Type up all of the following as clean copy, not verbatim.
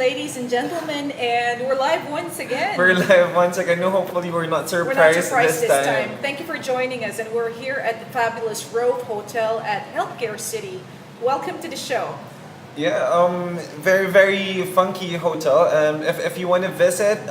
ladies and gentlemen, and we're live once again. We're live once again. No, hopefully we're not surprised, this time. Thank you for joining us, and we're here at the fabulous Rove Hotel at Healthcare City. Welcome to the show. Yeah, very, very funky hotel. If you want to visit,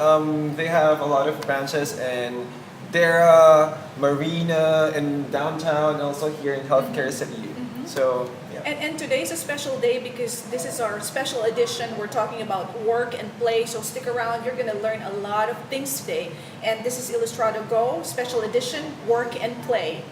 they have a lot of branches in Dera, Marina, in downtown, and also here in Healthcare City. So, yeah. And today's a special day because this is our special edition. We're talking about work and play, so stick around. You're going to learn a lot of things today. And this is Illustrado Go, special edition, work and play.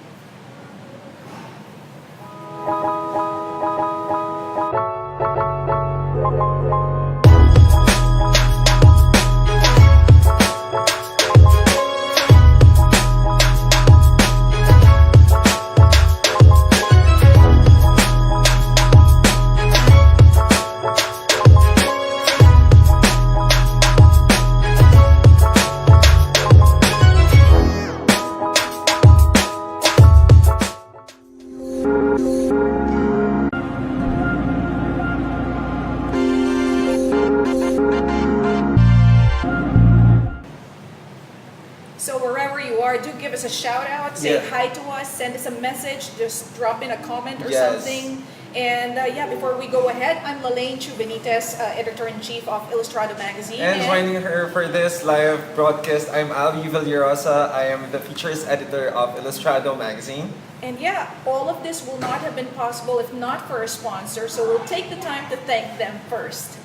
A shout out, say hi to us, send us a message, just drop in a comment or something. And before we go ahead, I'm Lalaine Benitez, Editor-in-Chief of Illustrado Magazine. And joining her for this live broadcast, I'm Ali Villarosa. I am the Features Editor of Illustrado Magazine. And all of this will not have been possible if not for a sponsor, so we'll take the time to thank them first.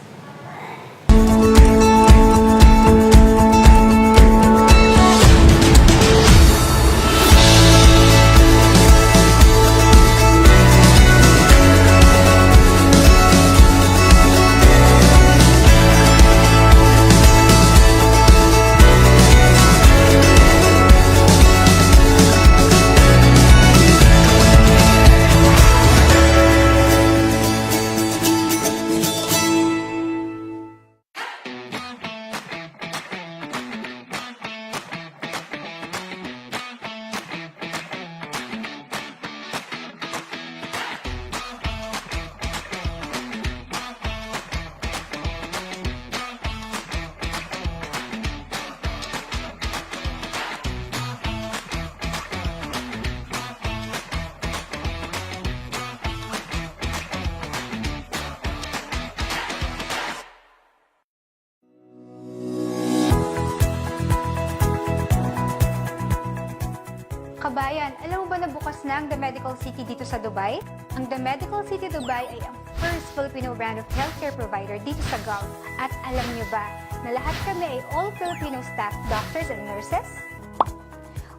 Kabayan, alam mo ba na bukas na ang The Medical City dito sa Dubai? Ang The Medical City Dubai ay ang first Filipino brand of healthcare provider dito sa Gulf. At alam niyo ba na lahat kami ay all Filipino staff, doctors and nurses?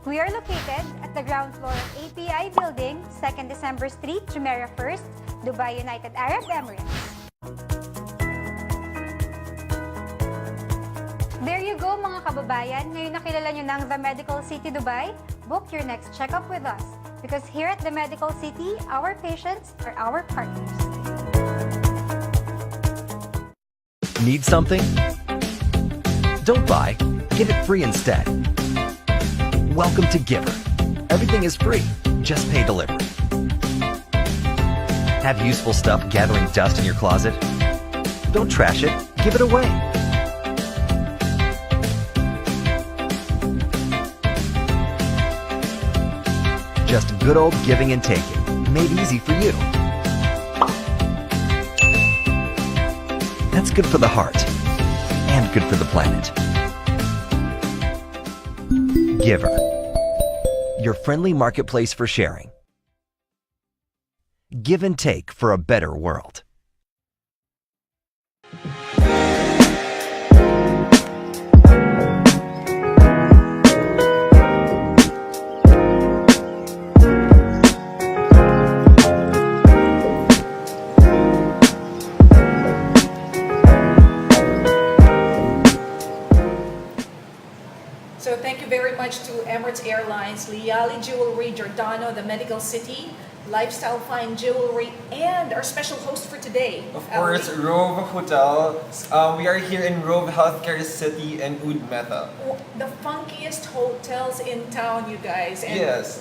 We are located at the ground floor of API Building, 2nd December Street, Jumeirah 1st, Dubai, United Arab Emirates. There you go mga kababayan, ngayon nakilala nyo ng The Medical City Dubai, book your next checkup with us. Because here at The Medical City, our patients are our partners. Need something? Don't buy, get it free instead. Welcome to Gver. Everything is free, just pay delivery. Have useful stuff gathering dust in your closet? Don't trash it, give it away. Just good old giving and taking, made easy for you. That's good for the heart, and good for the planet. Gver, your friendly marketplace for sharing. Give and take for a better world. So thank you very much to Emirates Airlines, Liali Jewelry, Giordano, The Medical City, Lifestyle Fine Jewelry, and our special host for today. Of course, Rove Hotel. We are here in Rove Healthcare City and Oud Meta. The funkiest hotels in town, you guys. And yes.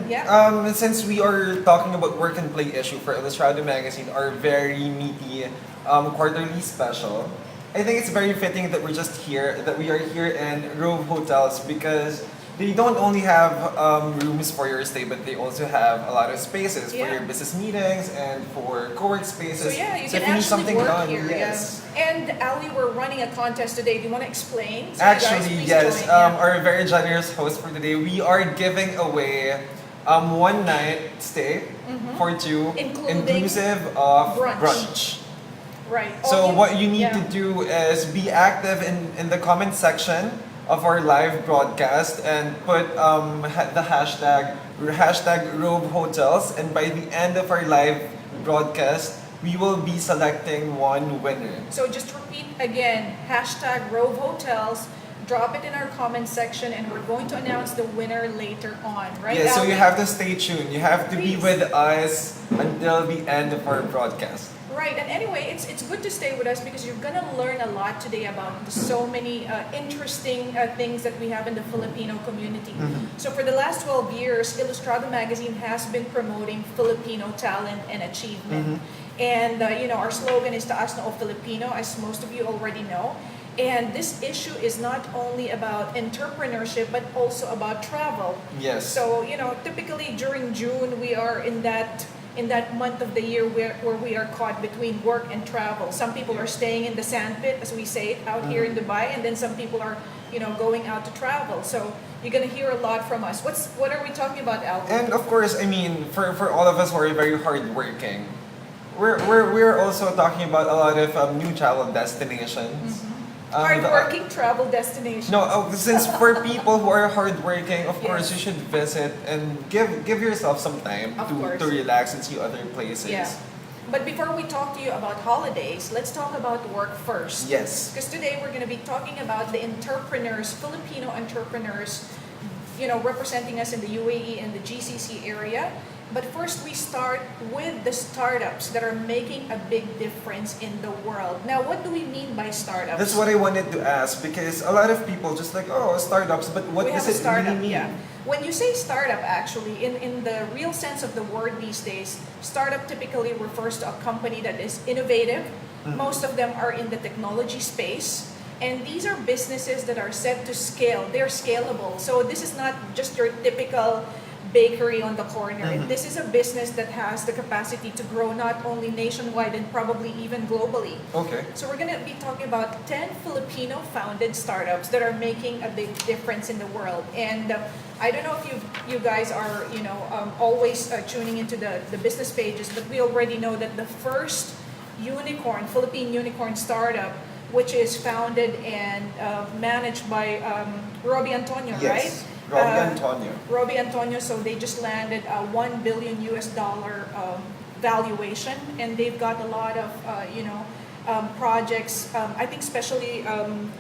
yeah. Since we are talking about work and play issue for Illustrado Magazine, our very meaty quarterly special, I think it's very fitting that we are here in Rove Hotels because they don't only have rooms for your stay, but they also have a lot of spaces for your business meetings and for co-work spaces. So yeah, you so can if actually need something work done, here. yes. Yeah. And Ali, we're running a contest today. Do you want to explain? So Actually, you guys, yes. please join, Our very generous host for today, we are giving away one night stay for two, inclusive of brunch. Right. So what you need to do is be active in the comment section of our live broadcast and put the hashtag Rove Hotels, and by the end of our live broadcast, we will be selecting one winner. So just repeat again, hashtag Rove Hotels, drop it in our comment section, and we're going to announce the winner later on, right? Yeah, so Ali? you have to stay tuned. You have to be Please. with us until the end of our broadcast. Right, and anyway, it's good to stay with us because you're gonna learn a lot today about so many interesting things that we have in the Filipino community. So for the last 12 years, Illustrado magazine has been promoting Filipino talent and achievement. And our slogan is Taas na o Filipino, as most of you already know. And this issue is not only about entrepreneurship, but also about travel. Yes. So, typically during June, we are in that month of the year where we are caught between work and travel. Some people are staying in the sandpit, as we say it, out here in Dubai, and then some people are, going out to travel. So you're gonna hear a lot from us. What are we talking about, Albert? And of course, I mean, for all of us who are very hardworking, we're also talking about a lot of new travel destinations. Hardworking travel destinations. No, since for people who are hardworking, of course, you should visit and give yourself some time to relax and see other places. Yeah. But before we talk to you about holidays, let's talk about work first. Yes. Because today we're going to be talking about the entrepreneurs, Filipino entrepreneurs, representing us in the UAE and the GCC area. But first, we start with the startups that are making a big difference in the world. Now, what do we mean by startups? That's what I wanted to ask, because a lot of people just like, startups, but what does it really mean? Yeah. When you say startup, actually, in the real sense of the word these days, startup typically refers to a company that is innovative. Most of them are in the technology space. And these are businesses that are set to scale. They're scalable. So this is not just your typical bakery on the corner. This is a business that has the capacity to grow not only nationwide and probably even globally. Okay. So we're going to be talking about 10 Filipino-founded startups that are making a big difference in the world. And I don't know if you guys are always tuning into the business pages, but we already know that the first Philippine unicorn startup, which is founded and managed by Robbie Antonio, right? Robbie Antonio, so they just landed a $1 billion valuation, and they've got a lot of projects, I think especially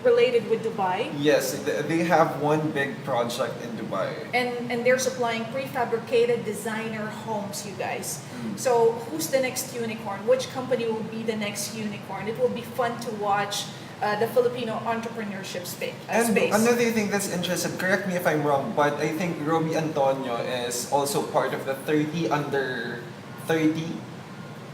related with Dubai. Yes, they have one big project in Dubai. And they're supplying prefabricated designer homes, you guys. So who's the next unicorn? Which company will be the next unicorn? It will be fun to watch the Filipino entrepreneurship space. And another thing that's interesting, correct me if I'm wrong, but I think Robbie Antonio is also part of the 30 under 30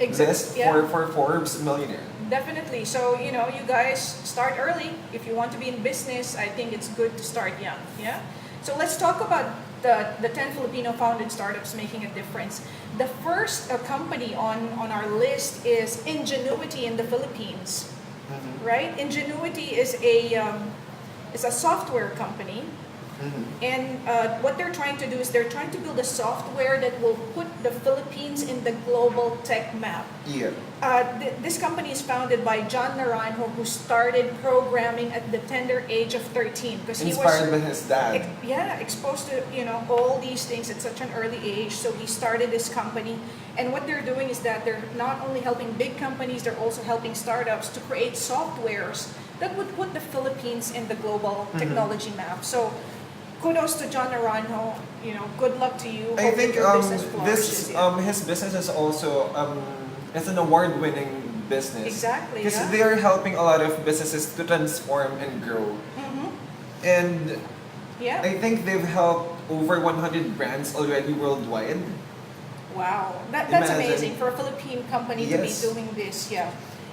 list for Forbes Millionaire. Definitely. So, you guys start early. If you want to be in business, I think it's good to start young. Yeah? So let's talk about the 10 Filipino-founded startups making a difference. The first company on our list is Ingenuity in the Philippines. Right? Ingenuity is a software company. And what they're trying to do is they're trying to build a software that will put the Philippines in the global tech map. Yeah. This company is founded by John Naranjo, who started programming at the tender age of 13 because he was inspired by his dad. Exposed to all these things at such an early age. So he started this company, and what they're doing is that they're not only helping big companies, they're also helping startups to create softwares that would put the Philippines in the global technology map. So kudos to John Naranjo. Good luck to you. I think your business flourishes, his business is also it's an award-winning business. Exactly. Because they are helping a lot of businesses to transform and grow. And I think they've helped over 100 brands already worldwide. Wow, that's amazing for a Philippine company to be doing this. Yeah.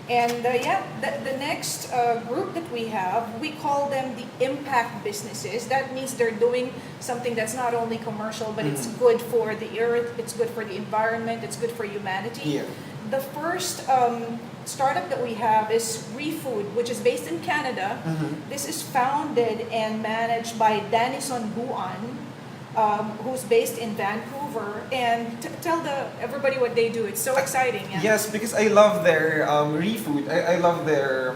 And the next group that we have, we call them the impact businesses. That means they're doing something that's not only commercial, but it's good for the earth, it's good for the environment, it's good for humanity. Yeah. The first startup that we have is ReFood, which is based in Canada. This is founded and managed by Dansion Buan, who's based in Vancouver, and tell everybody what they do. It's so exciting. Yeah? Yes, because I love their ReFood. I love their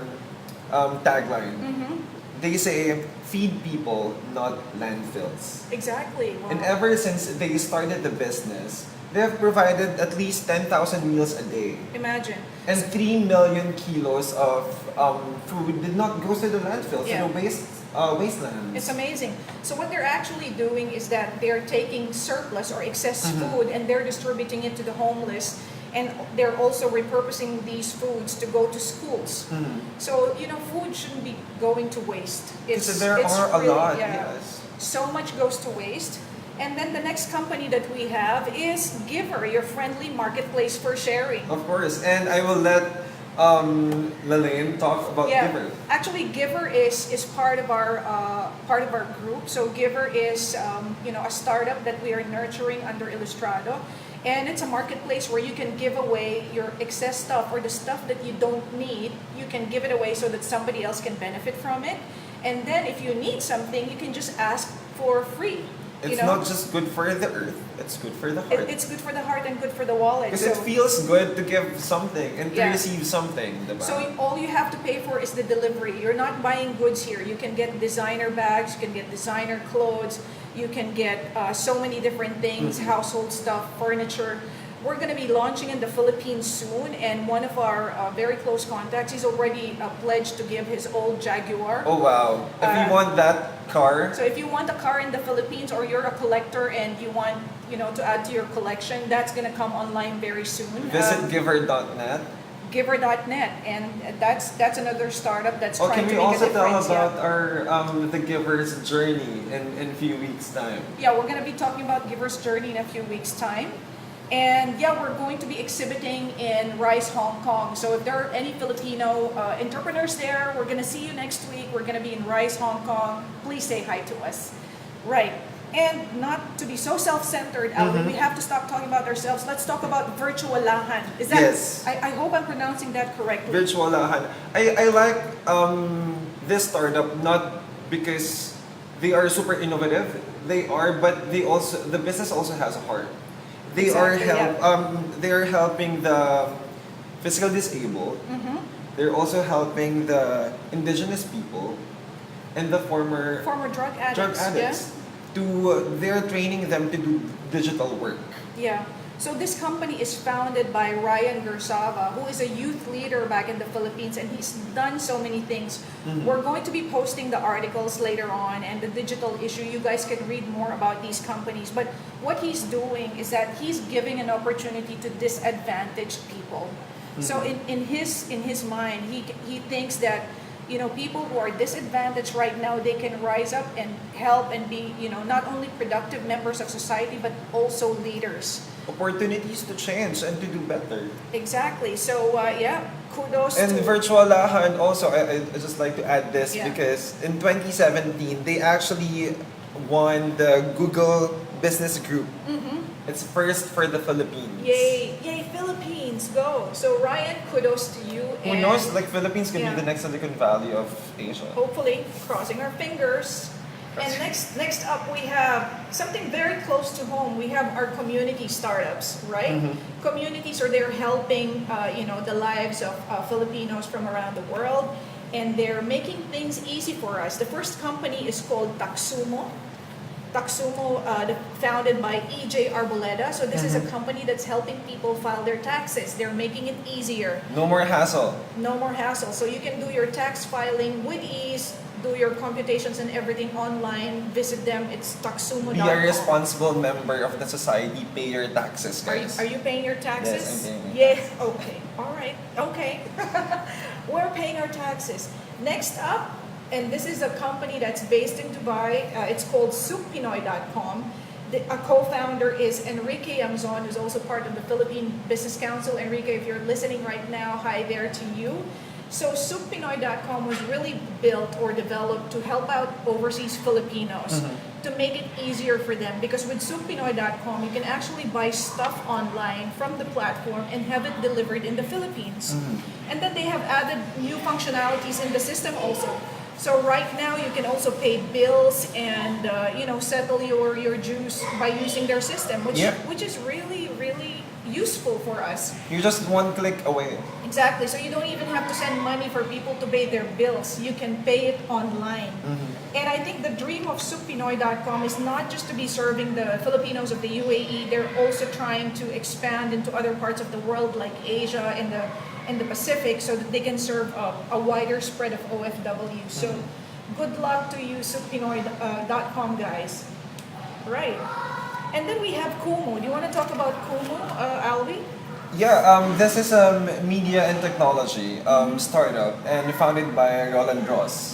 tagline. They say, feed people, not landfills. Exactly. Wow. And ever since they started the business, they have provided at least 10,000 meals a day. Imagine. And 3 million kilos of food did not go to the landfill, to the wastelands. It's amazing. So what they're actually doing is that they're taking surplus or excess food and they're distributing it to the homeless, and they're also repurposing these foods to go to schools. So, food shouldn't be going to waste. There are a lot, yes. So much goes to waste. And then the next company that we have is Gver, your friendly marketplace for sharing. Of course, and I will let Lalaine talk about Gver. Actually, Gver is part of our group. So Gver is a startup that we are nurturing under Illustrado, and it's a marketplace where you can give away your excess stuff or the stuff that you don't need. You can give it away so that somebody else can benefit from it, and then if you need something, you can just ask for free. It's not just good for the earth, it's good for the heart. It's good for the heart and good for the wallet. Because it feels good to give something and to receive something. Diba? So all you have to pay for is the delivery. You're not buying goods here. You can get designer bags, you can get designer clothes, you can get so many different things, household stuff, furniture. We're going to be launching in the Philippines soon, and one of our very close contacts, he's already pledged to give his old Jaguar. Oh wow. If you want that car. So if you want a car in the Philippines, or you're a collector and you want to add to your collection, that's going to come online very soon. Visit Gver.net. Gver.net, and that's another startup that's trying to make a difference. Can we also tell about our the Giver's journey in a few weeks' time? Yeah, we're going to be talking about Giver's journey in a few weeks' time. And we're going to be exhibiting in RISE Hong Kong. So if there are any Filipino entrepreneurs there, we're going to see you next week. We're going to be in RISE Hong Kong. Please say hi to us. Right. And not to be so self-centered, Alvin, we have to stop talking about ourselves. Let's talk about Virtualahan. Is that? Yes. I hope I'm pronouncing that correctly. Virtualahan. I like this startup not because they are super innovative. They are, but the business also has a heart. They are helping the physically disabled. They're also helping the indigenous people and the former drug addicts. They're training them to do digital work. Yeah. So this company is founded by Ryan Gersava, who is a youth leader back in the Philippines, and he's done so many things. We're going to be posting the articles later on and the digital issue. You guys can read more about these companies. But what he's doing is that he's giving an opportunity to disadvantaged people. So in his mind, he thinks that people who are disadvantaged right now, they can rise up and help and be not only productive members of society but also leaders. Opportunities to change and to do better. Exactly. So kudos and to Virtualahan also, I just like to add this because in 2017 they actually won the Google Business Group. It's first for the Philippines. Yay Philippines, go. So Ryan, kudos to you. Who knows, like Philippines could be the next Silicon Valley of Asia. Hopefully, crossing our fingers. And next up, we have something very close to home. We have our community startups, right? Communities are there helping, the lives of Filipinos from around the world, and they're making things easy for us. The first company is called Taxumo. Taxumo, founded by EJ Arboleda. So this is a company that's helping people file their taxes. They're making it easier. No more hassle. No more hassle. So you can do your tax filing with ease, do your computations and everything online. Visit them. It's taxumo.com. Be a responsible member of the society. Pay your taxes, guys. Are you paying your taxes? Yes, I'm paying. Yes. Okay. All right. Okay. We're paying our taxes. Next up, and this is a company that's based in Dubai. It's called souppinoy.com. A co-founder is Enrique Amzon, who's also part of the Philippine Business Council. Enrique, if you're listening right now, hi there to you. So souppinoy.com was really built or developed to help out overseas Filipinos to make it easier for them, because with souppinoy.com you can actually buy stuff online from the platform and have it delivered in the Philippines. And then they have added new functionalities in the system also. So right now you can also pay bills and settle your dues by using their system, which is really useful for us. You're just one click away. Exactly. So you don't even have to send money for people to pay their bills. You can pay it online. And I think the dream of souppinoy.com is not just to be serving the Filipinos of the UAE. They're also trying to expand into other parts of the world like Asia and the Pacific, so that they can serve a wider spread of OFW. So good luck to you, souppinoy.com guys. Right. And then we have Kumu. Do you want to talk about Kumu, Alvi? Yeah, this is a media and technology startup and founded by Roland Ros.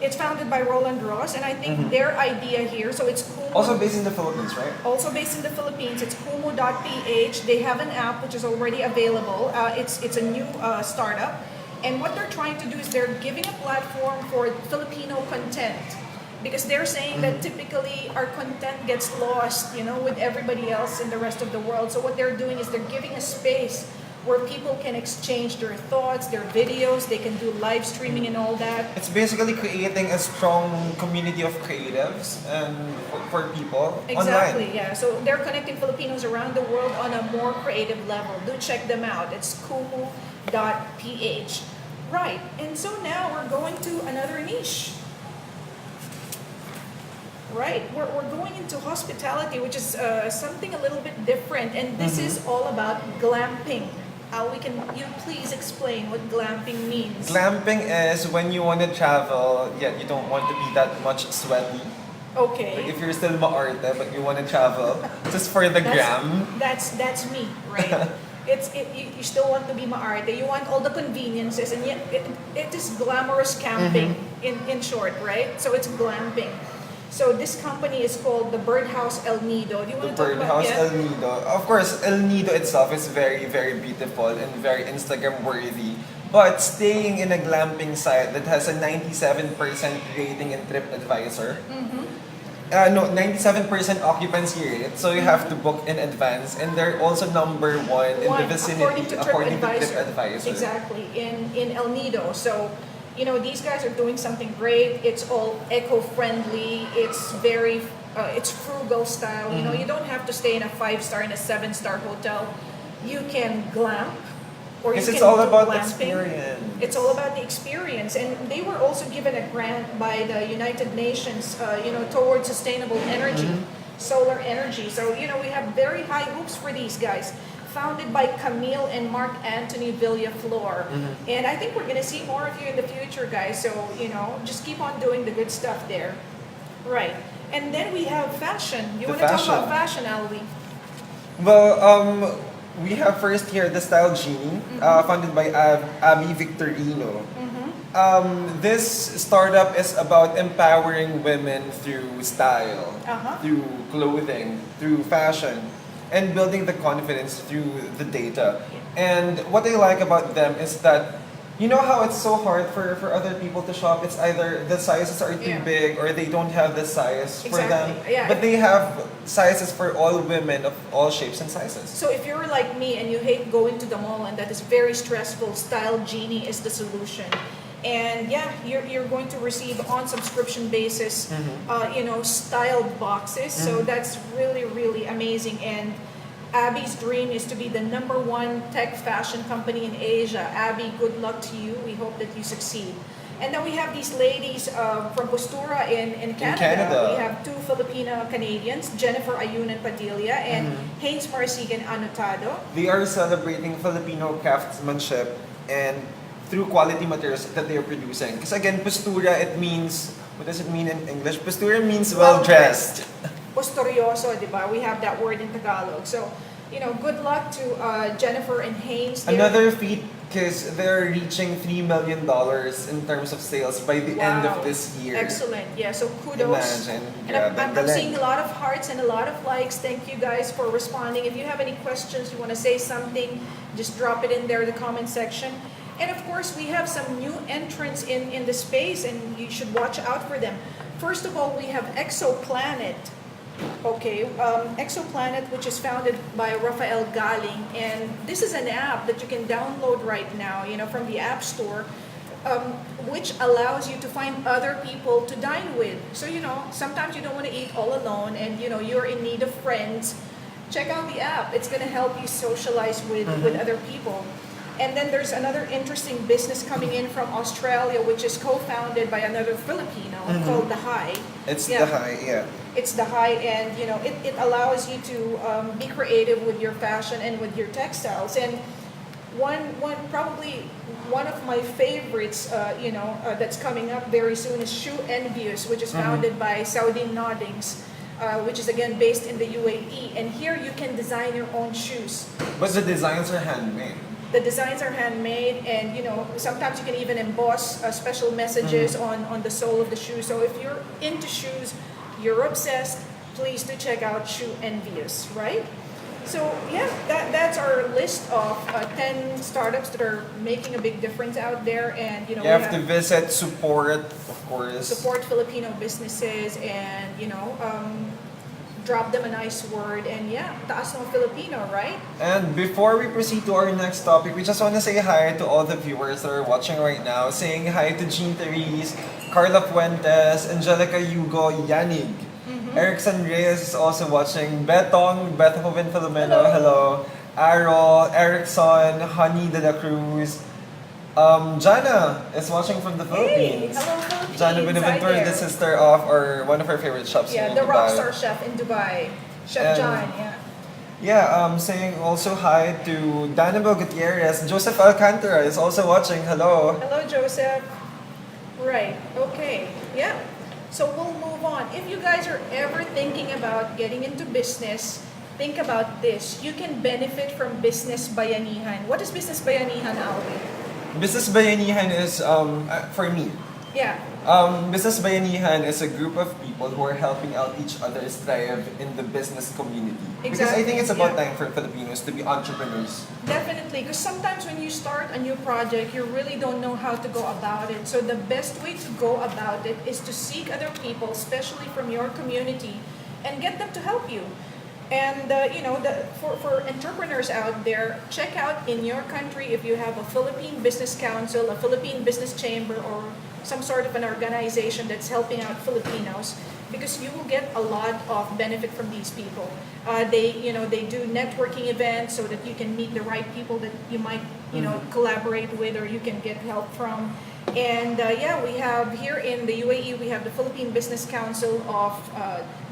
It's founded by Roland Ros, and I think their idea here, so it's Kumu. Also based in the Philippines, right? Also based in the Philippines. It's Kumu.ph. They have an app which is already available. It's a new startup. And what they're trying to do is they're giving a platform for Filipino content. Because they're saying that typically our content gets lost, with everybody else in the rest of the world. So what they're doing is they're giving a space where people can exchange their thoughts, their videos, they can do live streaming and all that. It's basically creating a strong community of creatives and for people Exactly, online. yeah. So they're connecting Filipinos around the world on a more creative level. Do check them out. It's kumu.ph. Right, and so now we're going to another niche. Right, we're going into hospitality, which is something a little bit different, and this is all about glamping. Can you please explain what glamping means? Glamping is when you want to travel, yet you don't want to be that much sweaty. Okay. Like if you're still maarte, but you want to travel just for the gram. That's me, right? You still want to be maarte. You want all the conveniences, and yet it is glamorous camping in short, right? So it's glamping. So this company is called the Birdhouse El Nido. Do you want to talk about Birdhouse El Nido. Of course, El Nido itself is very, very beautiful and very Instagram worthy. But staying in a glamping site that has a 97% rating in TripAdvisor. 97% occupancy rate. So you have to book in advance, and they're also number one in the vicinity according to TripAdvisor. Exactly, in El Nido. So these guys are doing something great. It's all eco-friendly. It's very, it's frugal style. You don't have to stay in a 5-star and a 7-star hotel. You can glamp, or you can it's all do about glamping. experience. It's all about the experience, and they were also given a grant by the United Nations, towards sustainable energy, solar energy. So we have very high hopes for these guys. Founded by Camille and Mark Anthony Villaflor. And I think we're going to see more of you in the future, guys. So, just keep on doing the good stuff there. Right. And then we have fashion. You want to talk about fashion, Alvi? Well, we have first here the Style Genie, founded by Abby Victorino. This startup is about empowering women through style, through clothing, through fashion, and building the confidence through the data. And what I like about them is that, how it's so hard for other people to shop? It's either the sizes are too big or they don't have the size for them. Yeah. But they have sizes for all women of all shapes and sizes. So if you're like me and you hate going to the mall and that is very stressful, Style Genie is the solution. And you're going to receive on subscription basis, styled boxes. So that's really, really amazing. And Abby's dream is to be the #1 tech fashion company in Asia. Abby, good luck to you. We hope that you succeed. And then we have these ladies from Postura in Canada. We have 2 Filipino Canadians, Jennifer Ayunan Padilla and Haynes Marsigan Anotado. They are celebrating Filipino craftsmanship and through quality materials that they are producing. Because again, postura, it means, what does it mean in English? Postura means well-dressed. Posturioso, di ba? We have that word in Tagalog. So, good luck to Jennifer and Haynes. Another feat because they're reaching $3 million in terms of sales by the end of this year. Excellent. Yeah, so kudos. Imagine. And I'm seeing a lot of hearts and a lot of likes. Thank you guys for responding. If you have any questions, you want to say something, just drop it in there in the comment section. And of course, we have some new entrants in the space, and you should watch out for them. First of all, we have Exoplanet. Okay, Exoplanet, which is founded by Rafael Galing, and this is an app that you can download right now, from the App Store, which allows you to find other people to dine with. So, sometimes you don't want to eat all alone, and you're in need of friends. Check out the app. It's going to help you socialize with other people. And then there's another interesting business coming in from Australia, which is co-founded by another Filipino called the Hyde. It's the Hyde, yeah. It's the Hyde, and it allows you to be creative with your fashion and with your textiles. And probably one of my favorites, that's coming up very soon is Shoe Envious, which is founded by Saudi Noddings. Which is again based in the UAE, and here you can design your own shoes. But the designs are handmade. The designs are handmade, and sometimes you can even emboss special messages on the sole of the shoe. So if you're into shoes, you're obsessed, please do check out Shoe Envious, right? So yeah, that's our list of 10 startups that are making a big difference out there, and you have to visit, support, of course. Support Filipino businesses, and drop them a nice word, and taas ng Filipino, right? And before we proceed to our next topic, we just want to say hi to all the viewers that are watching right now. Saying hi to Jean Therese, Carla Fuentes, Angelica Hugo, Yanig. Erickson Reyes is also watching. Betong, Bethoven Filomeno, hello. Arol, Erickson, Honey de la Cruz. Jana is watching from the Philippines. Hello, Philippines. Jana Benaventura, the sister of one of our favorite shops in Dubai. The rockstar chef in Dubai, Chef John. Saying also hi to Danabel Gutierrez. Joseph Alcantara is also watching. Hello. Hello, Joseph. Right. Okay. Yeah. So we'll move on. If you guys are ever thinking about getting into business, think about this. You can benefit from business bayanihan. What is business bayanihan, Alvin? Business bayanihan is, for me, yeah. Business bayanihan is a group of people who are helping out each other thrive in the business community. Exactly. Because I think it's about time for Filipinos to be entrepreneurs. Definitely, because sometimes when you start a new project, you really don't know how to go about it. So the best way to go about it is to seek other people, especially from your community, and get them to help you. And for entrepreneurs out there, check out in your country if you have a Philippine Business Council, a Philippine Business Chamber, or some sort of an organization that's helping out Filipinos, because you will get a lot of benefit from these people. They do networking events so that you can meet the right people that you might collaborate with, or you can get help from. And we have here in the UAE, we have the Philippine Business Council of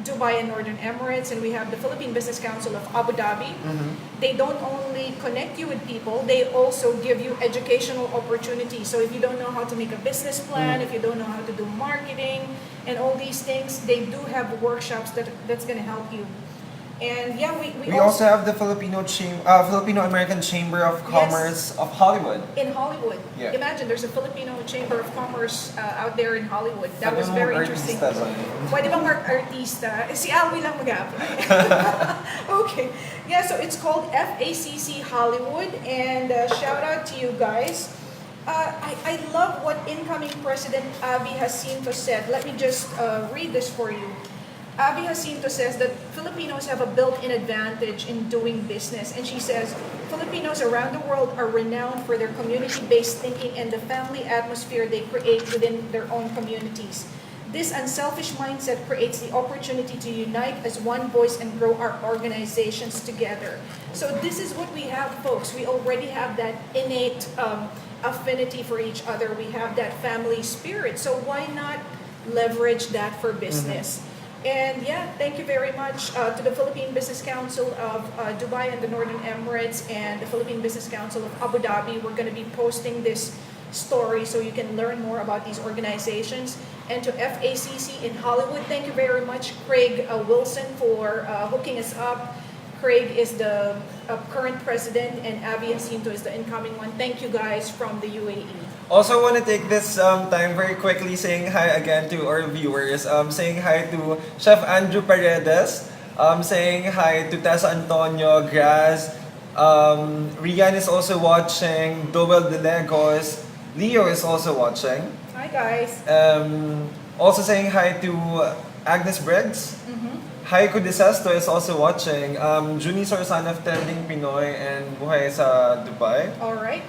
Dubai and Northern Emirates, and we have the Philippine Business Council of Abu Dhabi. They don't only connect you with people, they also give you educational opportunities. So if you don't know how to make a business plan, if you don't know how to do marketing and all these things, they do have workshops that's going to help you. And we also have the Filipino-American Chamber of Commerce of Hollywood. In Hollywood. Yeah. Imagine, there's a Filipino Chamber of Commerce out there in Hollywood. That was very interesting. Pwede bang artista? Si Alwi lang mag-apply. Okay. Yeah, so it's called FACC Hollywood, and shout out to you guys. I love what incoming President Abby Jacinto said. Let me just read this for you. Abby Jacinto says that Filipinos have a built-in advantage in doing business. And she says, Filipinos around the world are renowned for their community-based thinking and the family atmosphere they create within their own communities. This unselfish mindset creates the opportunity to unite as one voice and grow our organizations together. So this is what we have, folks. We already have that innate affinity for each other. We have that family spirit. So why not leverage that for business? And thank you very much to the Philippine Business Council of Dubai and the Northern Emirates, and the Philippine Business Council of Abu Dhabi. We're going to be posting this story so you can learn more about these organizations. And to FACC in Hollywood, thank you very much, Craig Wilson, for hooking us up. Craig is the current president, and Abby Jacinto is the incoming one. Thank you guys from the UAE. Also want to take this time very quickly saying hi again to our viewers. Saying hi to Chef Andrew Paredes. Saying hi to Tessa Antonio, Graz. Rian is also watching. Doel De Legos. Leo is also watching. Hi guys. Also saying hi to Agnes Briggs. Heiko De Sesto is also watching. Junie Sorsan of Trending Pinoy and Buhay sa Dubai. Alright.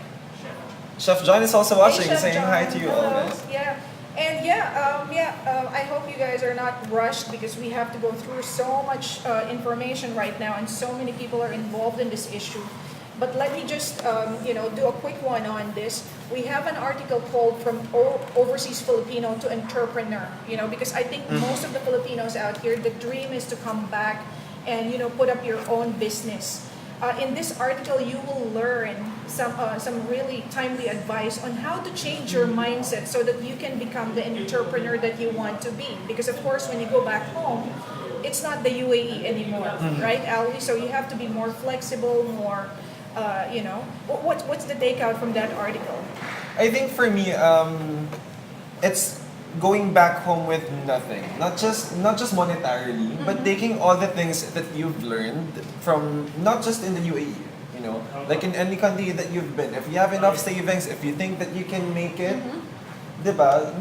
Chef John is also watching, Hey, Chef saying John. hi to you all Hello. guys. Yeah. And I hope you guys are not rushed because we have to go through so much information right now and so many people are involved in this issue. But let me just do a quick one on this. We have an article called From Overseas Filipino to Entrepreneur, because I think most of the Filipinos out here, the dream is to come back and put up your own business. In this article, you will learn some really timely advice on how to change your mindset so that you can become the entrepreneur that you want to be. Because of course, when you go back home, it's not the UAE anymore, right, Ali? So you have to be more flexible, more, what's the takeout from that article? I think for me, it's going back home with nothing. Not just monetarily, but taking all the things that you've learned from not just in the UAE, like in any country that you've been. If you have enough savings, if you think that you can make it, diba?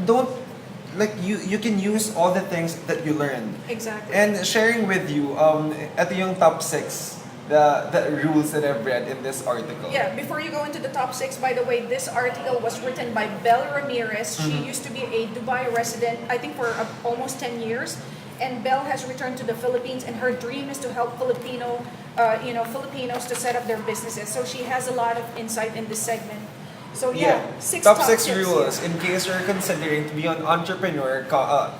You can use all the things that you learned. Exactly. And sharing with you, ito yung top 6 the rules that I've read in this article. Yeah, before you go into the top 6, by the way, this article was written by Belle Ramirez. She used to be a Dubai resident, I think for almost 10 years. And Belle has returned to the Philippines, and her dream is to help Filipinos to set up their businesses. So she has a lot of insight in this segment. So yeah, top 6 tips, rules yeah. in case you're considering to be an entrepreneur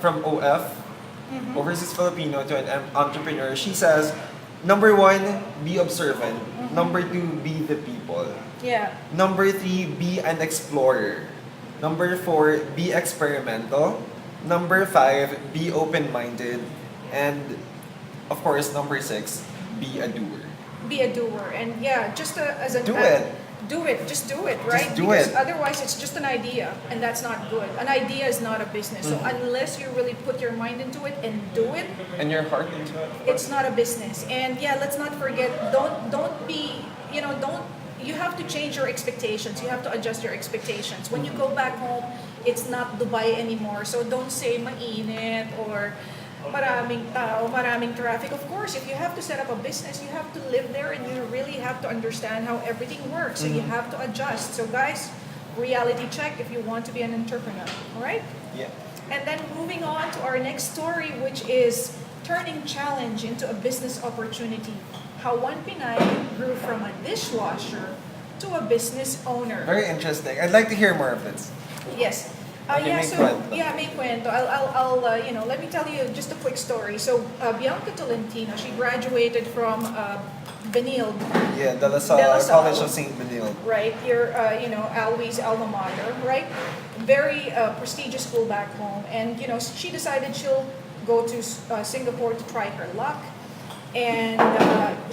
from OF, Overseas Filipino, to an entrepreneur. She says, number 1, be observant. Number 2, be the people. Yeah. Number 3, be an explorer. Number 4, be experimental. Number 5, be open-minded. And of course, number 6, be a doer. Be a doer. And yeah, just as an... Do it. Do it. Just do it, right? Just do because it. otherwise it's just an idea, and that's not good. An idea is not a business. So unless you really put your mind into it and do it, And your heart into it. it's not a business. And yeah, let's not forget, don't be, you have to change your expectations. You have to adjust your expectations. When you go back home, it's not Dubai anymore. So don't say mainit or maraming tao, maraming traffic. Of course, if you have to set up a business, you have to live there and you really have to understand how everything works. So you have to adjust. So guys, reality check if you want to be an entrepreneur. All right? Yeah. And then moving on to our next story, which is turning challenge into a business opportunity. How one Pinay grew from a dishwasher to a business owner. Very interesting. I'd like to hear more of this. Yes. Okay, Yeah, may so kwento. yeah, may kwento. I'll let me tell you just a quick story. So Bianca Tolentino, she graduated from Benilde, Yeah, De La De La Salle Salle. College of St. Benilde. right? Your Alwy's alma mater, right? Very prestigious school back home, and she decided she'll go to Singapore to try her luck, and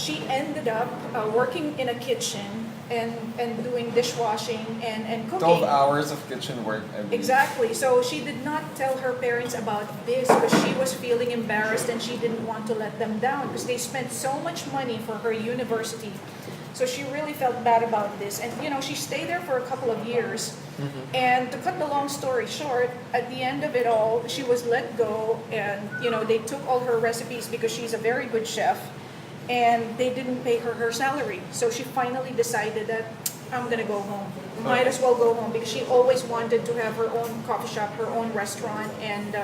she ended up working in a kitchen and doing dishwashing and 12 cooking. hours of kitchen work every week. Exactly. So she did not tell her parents about this because she was feeling embarrassed and she didn't want to let them down because they spent so much money for her university. So she really felt bad about this. And, she stayed there for a couple of years. And to cut the long story short, at the end of it all, she was let go and, they took all her recipes because she's a very good chef. And they didn't pay her salary. So she finally decided that I'm gonna go home. Might as well go home because she always wanted to have her own coffee shop, her own restaurant, and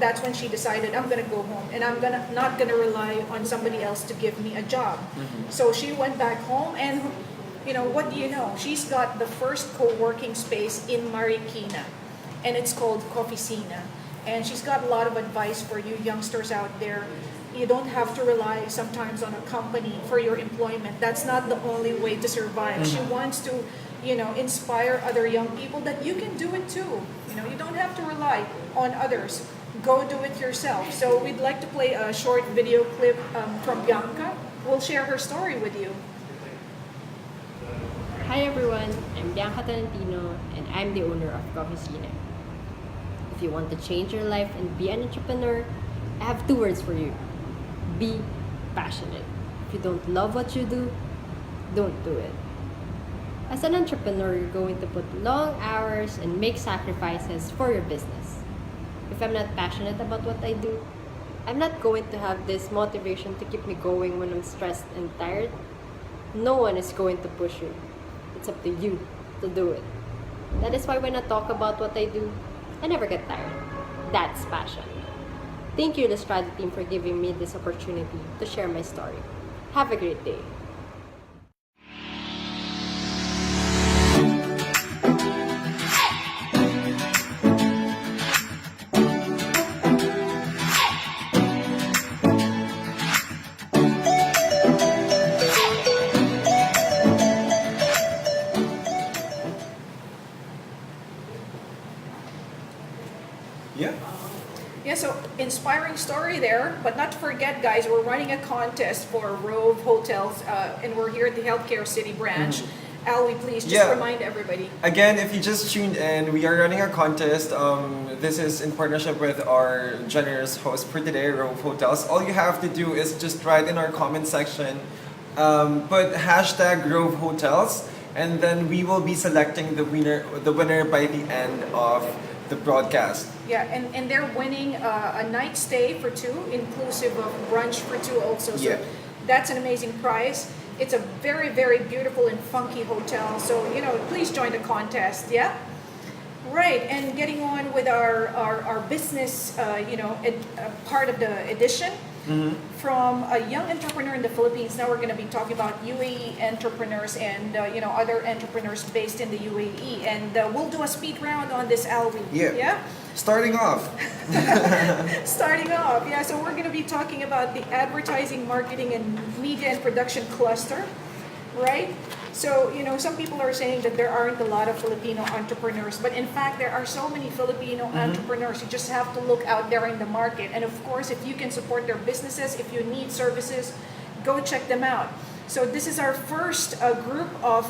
that's when she decided I'm gonna go home and I'm not gonna rely on somebody else to give me a job. So she went back home, and what do you know? She's got the first co-working space in Marikina, and it's called Coffeecina. And she's got a lot of advice for you youngsters out there. You don't have to rely sometimes on a company for your employment. That's not the only way to survive. She wants to, inspire other young people that you can do it too. You don't have to rely on others. Go do it yourself. So we'd like to play a short video clip from Bianca will share her story with you. Hi everyone, I'm Bianca Tolentino and I'm the owner of Coffeecina. If you want to change your life and be an entrepreneur, I have 2 words for you. Be passionate. If you don't love what you do, don't do it. As an entrepreneur, you're going to put long hours and make sacrifices for your business. If I'm not passionate about what I do, I'm not going to have this motivation to keep me going when I'm stressed and tired. No one is going to push you. It's up to you to do it. That is why when I talk about what I do, I never get tired. That's passion. Thank you, Illustrado team, for giving me this opportunity to share my story. Have a great day. Yeah, so inspiring story there, but not to forget, guys, we're running a contest for Rove Hotels, and we're here at the Healthcare City branch. Alwi, please just remind everybody. Again, if you just tuned in, we are running a contest. This is in partnership with our generous host for today, Rove Hotels. All you have to do is just write in our comment section, put hashtag Rove Hotels, and then we will be selecting the winner by the end of the broadcast. Yeah, and they're winning a night stay for 2, inclusive of brunch for 2 also. So that's an amazing prize. It's a very, very beautiful and funky hotel. So, please join the contest, yeah? Right, and getting on with our business, part of the edition. From a young entrepreneur in the Philippines. Now we're going to be talking about UAE entrepreneurs and other entrepreneurs based in the UAE, and we'll do a speed round on this, Alwi. Yeah. Starting off. Yeah. So we're going to be talking about the advertising, marketing, and media and production cluster, right? So, some people are saying that there aren't a lot of Filipino entrepreneurs, but in fact, there are so many Filipino entrepreneurs. You just have to look out there in the market. And of course, if you can support their businesses, if you need services, go check them out. So this is our first group of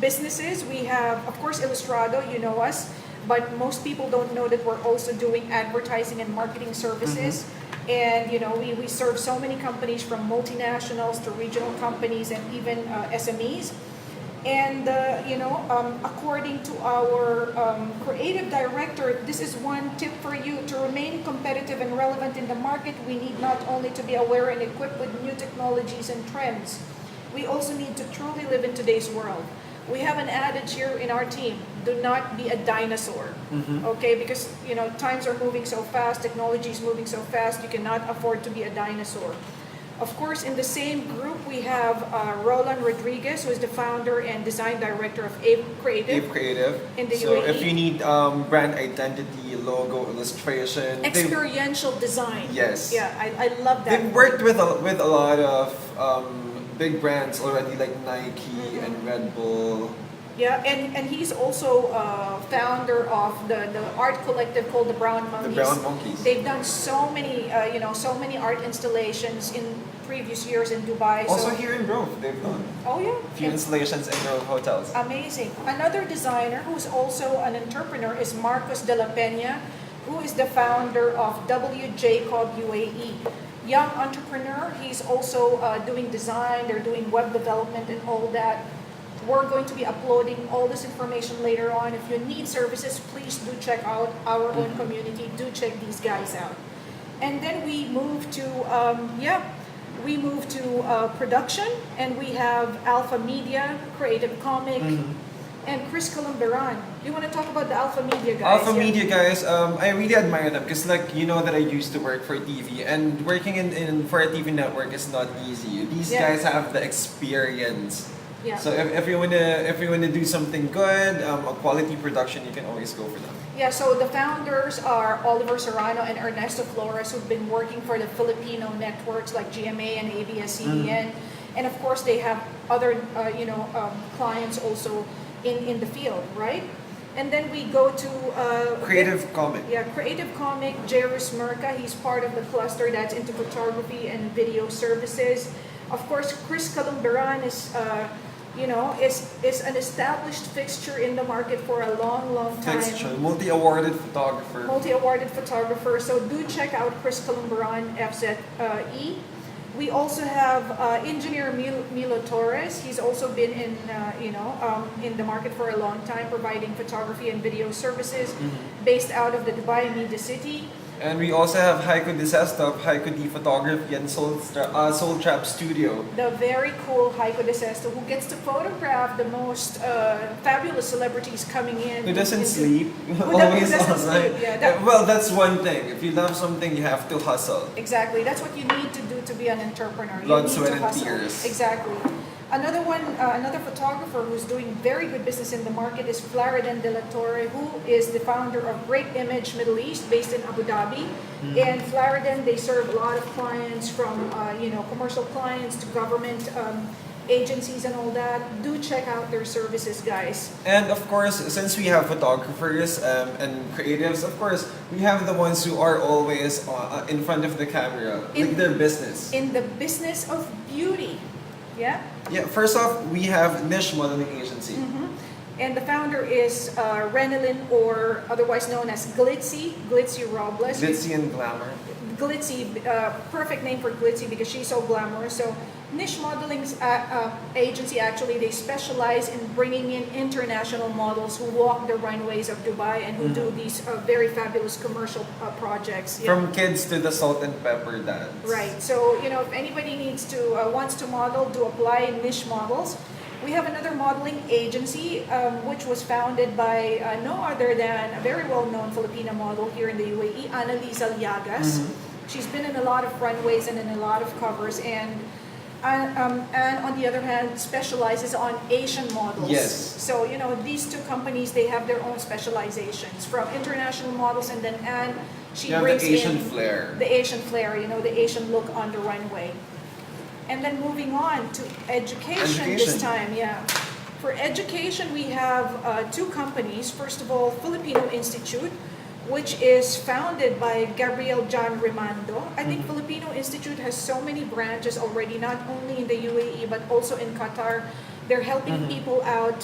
businesses. We have, of course, Illustrado, you know us, but most people don't know that we're also doing advertising and marketing services. And we serve so many companies, from multinationals to regional companies and even SMEs. And according to our creative director, this is one tip for you: to remain competitive and relevant in the market. We need not only to be aware and equipped with new technologies and trends, we also need to truly live in today's world. We have an adage here in our team: do not be a dinosaur. Okay, because times are moving so fast, technology is moving so fast, you cannot afford to be a dinosaur. Of course, in the same group, we have Roland Rodriguez, who is the founder and design director of Ave Creative. In the So UAE. if you need brand identity, logo, illustration, Experiential design. Yes. Yeah, I love that. They've worked with a lot of big brands already, like Nike and Red Bull. Yeah, and he's also founder of the art collective called the Brown Monkeys. The Brown Monkeys. They've done so many art installations in previous years in Dubai. Also here in Rove, they've done a few installations in Rove hotels. Amazing. Another designer who's also an entrepreneur is Marcos de la Peña, who is the founder of W. Jacob UAE. Young entrepreneur. He's also doing design. They're doing web development and all that. We're going to be uploading all this information later on. If you need services, please do check out our own community. Do check these guys out. And then we move to production, and we have Alpha Media, Creative Comic, and Chris Columbaran. You want to talk about the Alpha Media guys? Alpha Media guys, I really admire them because, that I used to work for TV, and working for a TV network is not easy. These guys have the experience. Yeah. So if you wanna do something good, a quality production, you can always go for them. Yeah, so the founders are Oliver Serrano and Ernesto Flores, who've been working for the Filipino networks like GMA and ABS-CBN. And of course, they have other clients also in the field, right? And then we go to Creative Comic. Yeah, Creative Comic, Jairus Merca. He's part of the cluster that's into photography and video services. Of course, Chris Calumberan is, is an established fixture in the market for a long, long time. Fixture, multi-awarded photographer. Multi-awarded photographer. So do check out Chris Calumberan, FZE. We also have engineer Milo Torres. He's also been in the market for a long time, providing photography and video services, based out of the Dubai Media City. And we also have Heiko De Sesto of Heiko De Photography and Soul Trap Studio. The very cool Heiko De Sesto, who gets to photograph the most fabulous celebrities coming in. Who doesn't sleep, Who always doesn't online. sleep, yeah, Well, that's one thing. If you love something, you have to hustle. Exactly. That's what you need to do to be an entrepreneur. Blood, you need sweat, to and hustle. tears. Exactly. Another photographer who's doing very good business in the market is Flaridan De La Torre, who is the founder of Great Image Middle East, based in Abu Dhabi. And Flaridan, they serve a lot of clients, from commercial clients to government agencies and all that. Do check out their services, guys. And of course, since we have photographers and creatives, of course, we have the ones who are always in front of the camera, like their business. In the business of beauty. Yeah? Yeah, first off, we have Niche Modeling Agency. And the founder is Renelyn, or otherwise known as Glitzy Robles. Glitzy and Glamour. Glitzy, perfect name for Glitzy because she's so glamorous. So Niche Modeling Agency, actually, they specialize in bringing in international models who walk the runways of Dubai and who do these very fabulous commercial projects. Yeah. From kids to the salt and pepper dance. Right. So, if anybody wants to model, do apply Niche Models. We have another modeling agency, which was founded by no other than a very well-known Filipino model here in the UAE, Annalisa Llagas. She's been in a lot of runways and in a lot of covers, and on the other hand, specializes on Asian models. Yes. So, these two companies, they have their own specializations, from international models, and then she brings the Asian in flair. the Asian flair, the Asian look on the runway. And then moving on to education this time, yeah. For education, we have two companies. First of all, Filipino Institute, which is founded by Gabriel John Rimando. I think Filipino Institute has so many branches already, not only in the UAE, but also in Qatar. They're helping people out,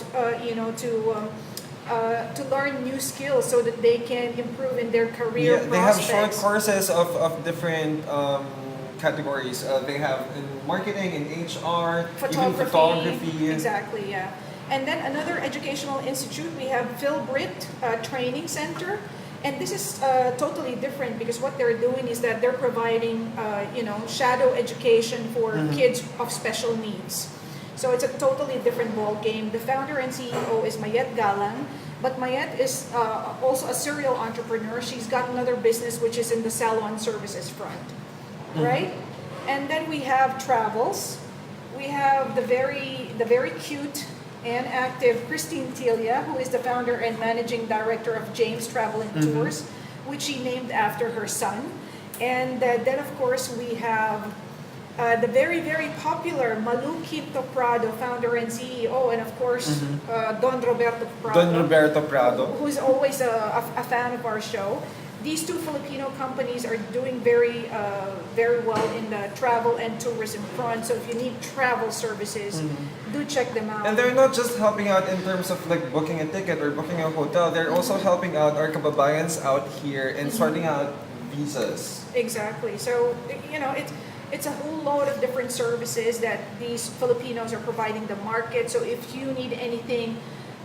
to learn new skills so that they can improve in their career prospects. They have short courses of different categories. They have in marketing, in HR, even photography. Exactly, yeah. And then another educational institute, we have Philbrit Training Center. And this is totally different because what they're doing is that they're providing, shadow education for kids of special needs. So it's a totally different ball game. The founder and CEO is Mayet Galang, but Mayet is also a serial entrepreneur. She's got another business which is in the salon services front. Right? And then we have travels. We have the very cute and active Kristine Tilia, who is the founder and managing director of James Travel and Tours, which she named after her son. And then, of course, we have the very, very popular Malu Quinto Prado, founder and CEO, and of course, Don Roberto Prado. Who's always a fan of our show. These two Filipino companies are doing very well in the travel and tourism front. So if you need travel services, do check them out. And they're not just helping out in terms of like booking a ticket or booking a hotel. They're also helping out our kababayans out here and sorting out visas. Exactly. So it's a whole load of different services that these Filipinos are providing the market. So if you need anything,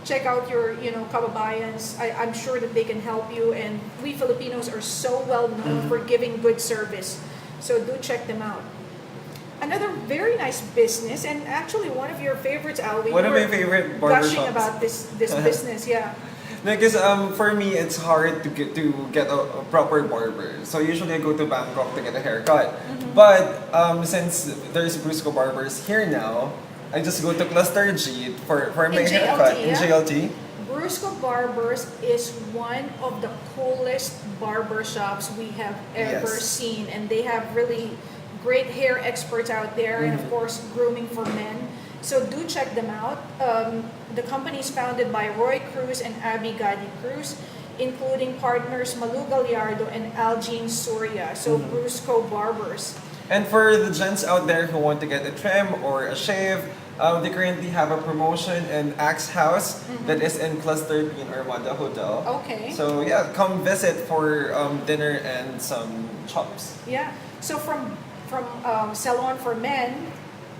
check out your, kababayans. I'm sure that they can help you. And we Filipinos are so well known for giving good service. So do check them out. Another very nice business, and actually one of your favorites, Alvin. One of my favorite barbershops. Gushing about this business, yeah. Because for me, it's hard to get a proper barber. So usually I go to Bangkok to get a haircut. But since there's Brusco Barbers here now, I just go to Cluster G for my haircut in JLT. Brusco Barbers is one of the coolest barbershops we have ever seen. And they have really great hair experts out there, and of course, grooming for men. So do check them out. The company is founded by Roy Cruz and Abby Gadi Cruz, including partners Malu Gallardo and Algene Surya. So Brusco Barbers. And for the gents out there who want to get a trim or a shave, they currently have a promotion in Axe House that is in Cluster B in Armada Hotel. Okay. So yeah, come visit for dinner and some chops. Yeah. So from salon for men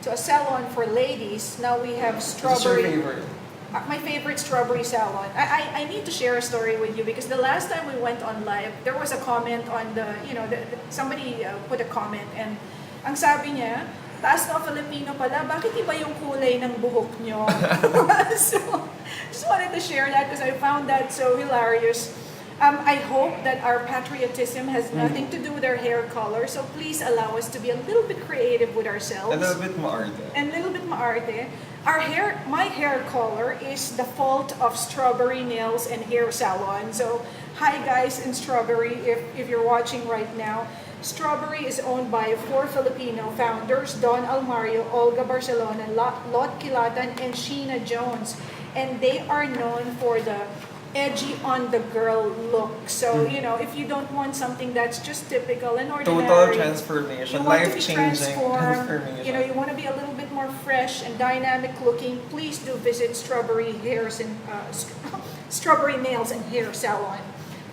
to a salon for ladies, now we have What's your strawberry. favorite? My favorite strawberry salon. I need to share a story with you because the last time we went on live, there was a comment on somebody put a comment and ang sabi niya, taas na Filipino pala, bakit iba yung kulay ng buhok nyo? So, just wanted to share that because I found that so hilarious. I hope that our patriotism has nothing to do with our hair color, so please allow us to be a little bit creative with ourselves. A little bit maarte. And a little bit maarte. My hair color is the fault of Strawberry Nails and Hair Salon. So, hi guys in Strawberry, if you're watching right now. Strawberry is owned by 4 Filipino founders, Don Almario, Olga Barcelona, Lot Kilatan, and Sheena Jones. And they are known for the edgy on the girl look. So, if you don't want something that's just typical and ordinary. Total transformation, you want to be life-changing transformed, transformation. you want to be a little bit more fresh and dynamic looking, please do visit Strawberry Strawberry Nails and Hair Salon.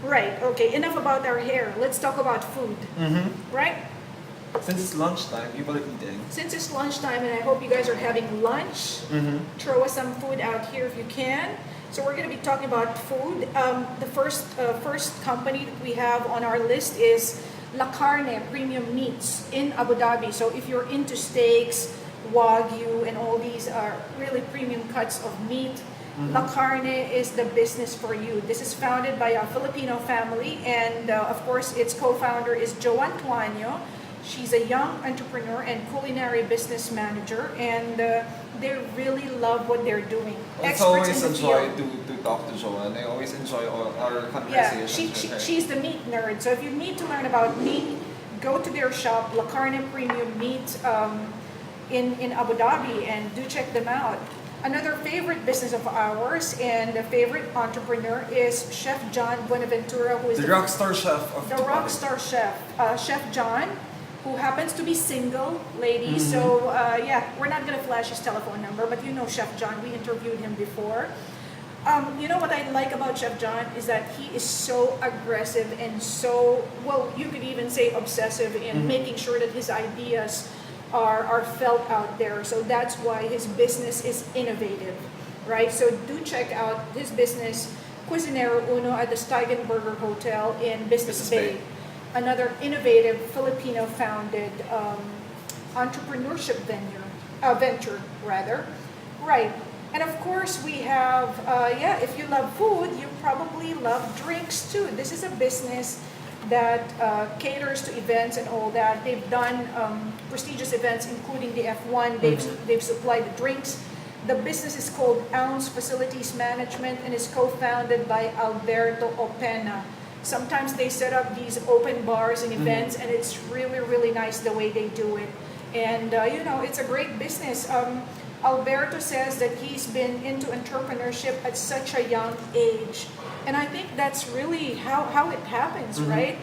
Right, okay, enough about our hair. Let's talk about food. Right? Since it's lunchtime, people are eating. Since it's lunchtime and I hope you guys are having lunch, throw us some food out here if you can. So we're going to be talking about food. The first company that we have on our list is La Carne Premium Meats in Abu Dhabi. So if you're into steaks, Wagyu, and all these are really premium cuts of meat, La Carne is the business for you. This is founded by a Filipino family, and of course its co-founder is Joan Tuaño. She's a young entrepreneur and culinary business manager, and they really love what they're doing. It's always a joy to talk to Joan. I always enjoy our conversations. Yeah, she's the meat nerd. So if you need to learn about meat, go to their shop, La Carne Premium Meat, in Abu Dhabi, and do check them out. Another favorite business of ours and a favorite entrepreneur is Chef John Buenaventura, who is the rockstar chef of the Dubai. rockstar chef, Chef John, who happens to be single, ladies. So we're not gonna flash his telephone number, but Chef John. We interviewed him before. What I like about Chef John is that he is so aggressive and so, well, you could even say obsessive in making sure that his ideas are felt out there. So that's why his business is innovative, right? So do check out his business, Cuisinero Uno at the Steigenberger Hotel in Business Bay. Another innovative Filipino-founded entrepreneurship venture. Right. And of course, we have, if you love food, you probably love drinks too. This is a business that caters to events and all that. They've done prestigious events, including the F1. They've supplied the drinks. The business is called Ounce Facilities Management and is co-founded by Alberto Opena. Sometimes they set up these open bars and events, and it's really, really nice the way they do it. And, it's a great business. Alberto says that he's been into entrepreneurship at such a young age. And I think that's really how it happens, right?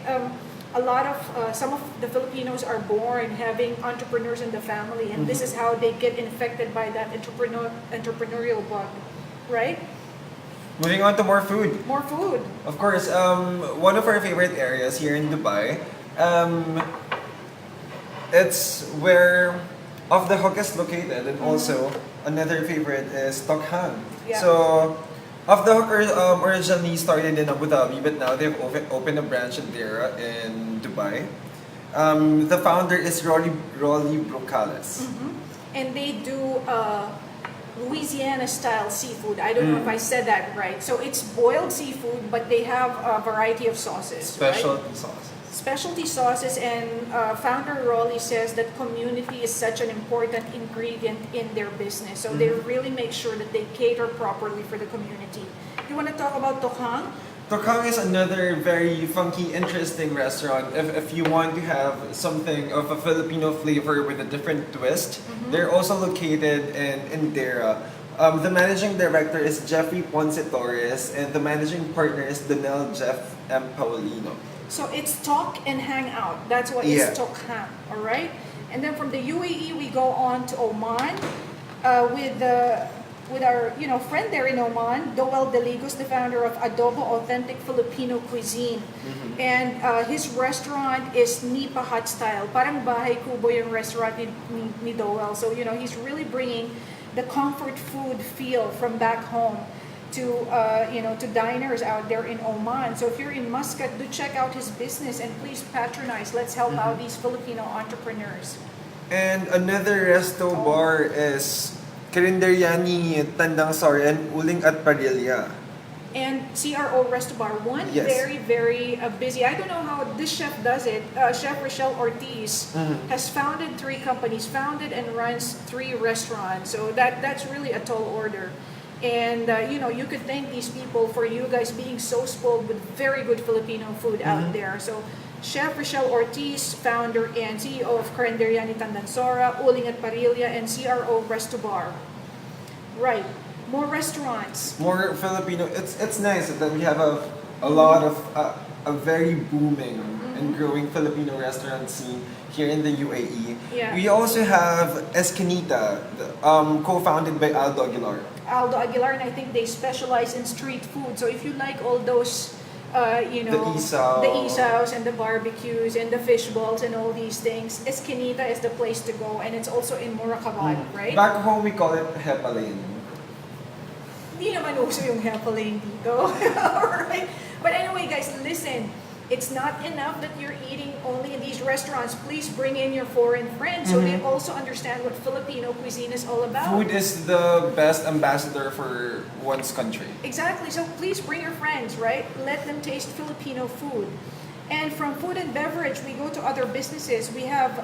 A lot of, some of the Filipinos are born having entrepreneurs in the family, and this is how they get infected by that entrepreneurial bug, right? Moving on to more food. More food. Of course, one of our favorite areas here in Dubai, it's where Off the Hook is located, and also another favorite is Dokkan. Yeah. So, Off the Hook originally started in Abu Dhabi, but now they've opened a branch in Dera in Dubai. The founder is Rolly Brocales. And they do Louisiana-style seafood. I don't know if I said that right. So it's boiled seafood, but they have a variety of sauces. Specialty sauces. Specialty sauces, and founder Rolly says that community is such an important ingredient in their business. So they really make sure that they cater properly for the community. You want to talk about Dokkan? Dokkan is another very funky, interesting restaurant. If you want to have something of a Filipino flavor with a different twist, they're also located in Dera. The managing director is Jeffrey Ponce Torres, and the managing partner is Donel Jeff M. Paulino. So it's talk and hang out. That's what Yeah. is Dokkan, all right? And then from the UAE, we go on to Oman with our friend there in Oman, Doel Deligos, the founder of Adobo Authentic Filipino Cuisine. And his restaurant is Nipa Hut Style. Parang bahay kubo yung restaurant ni Doel. So, he's really bringing the comfort food feel from back home to to diners out there in Oman. So if you're in Muscat, do check out his business and please patronize. Let's help out these Filipino entrepreneurs. And another resto bar is Karinderya ni Tandang Soren, Uling at Padilla. And CRO Resto Bar, one Yes. very, very busy. I don't know how this chef does it. Chef Rochelle Ortiz has founded 3 companies, founded and runs 3 restaurants. So that's really a tall order. And you could thank these people for you guys being so spoiled with very good Filipino food out there. So Chef Rochelle Ortiz, founder and CEO of Karinderya ni Tandansora, Uling at Parilla, and CRO Resto Bar. Right. More restaurants. More Filipino. It's nice that we have a lot of a very booming and growing Filipino restaurant scene here in the UAE. Yeah. We also have Escanita, co-founded by Aldo Aguilar. Aldo Aguilar, and I think they specialize in street food. So if you like all those, The isaw. the isaws and the barbecues and the fish balls and all these things, Escanita is the place to go, and it's also in Moracaban, right? Back home, we call it Hepalane. Hindi naman uso yung Hepalane dito. Alright? But anyway, guys, listen. It's not enough that you're eating only in these restaurants. Please bring in your foreign friends so they also understand what Filipino cuisine is all about. Food is the best ambassador for one's country. Exactly. So please bring your friends, right? Let them taste Filipino food. And from food and beverage, we go to other businesses. We have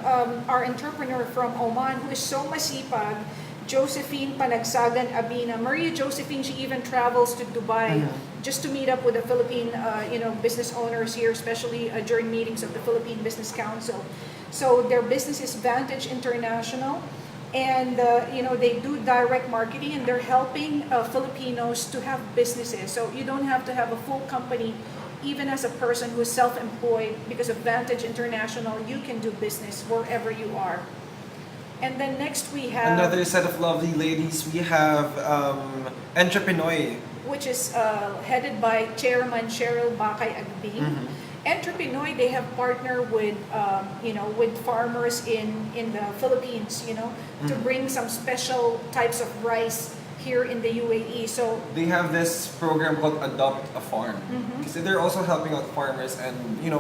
our entrepreneur from Oman who is so masipag, Josephine Panagsagan Abina. Maria Josephine, she even travels to Dubai just to meet up with the Philippine business owners here, especially during meetings of the Philippine Business Council. So their business is Vantage International. And they do direct marketing, and they're helping Filipinos to have businesses. So you don't have to have a full company, even as a person who is self-employed. Because of Vantage International, you can do business wherever you are. And then next we have Another set of lovely ladies. We have Entrepreneur. which is headed by Chairman Cheryl Bakay Agbing. Entrepreneur, they have partnered with with farmers in the Philippines, to bring some special types of rice here in the UAE. So They have this program called Adopt a Farm. Because they're also helping out farmers and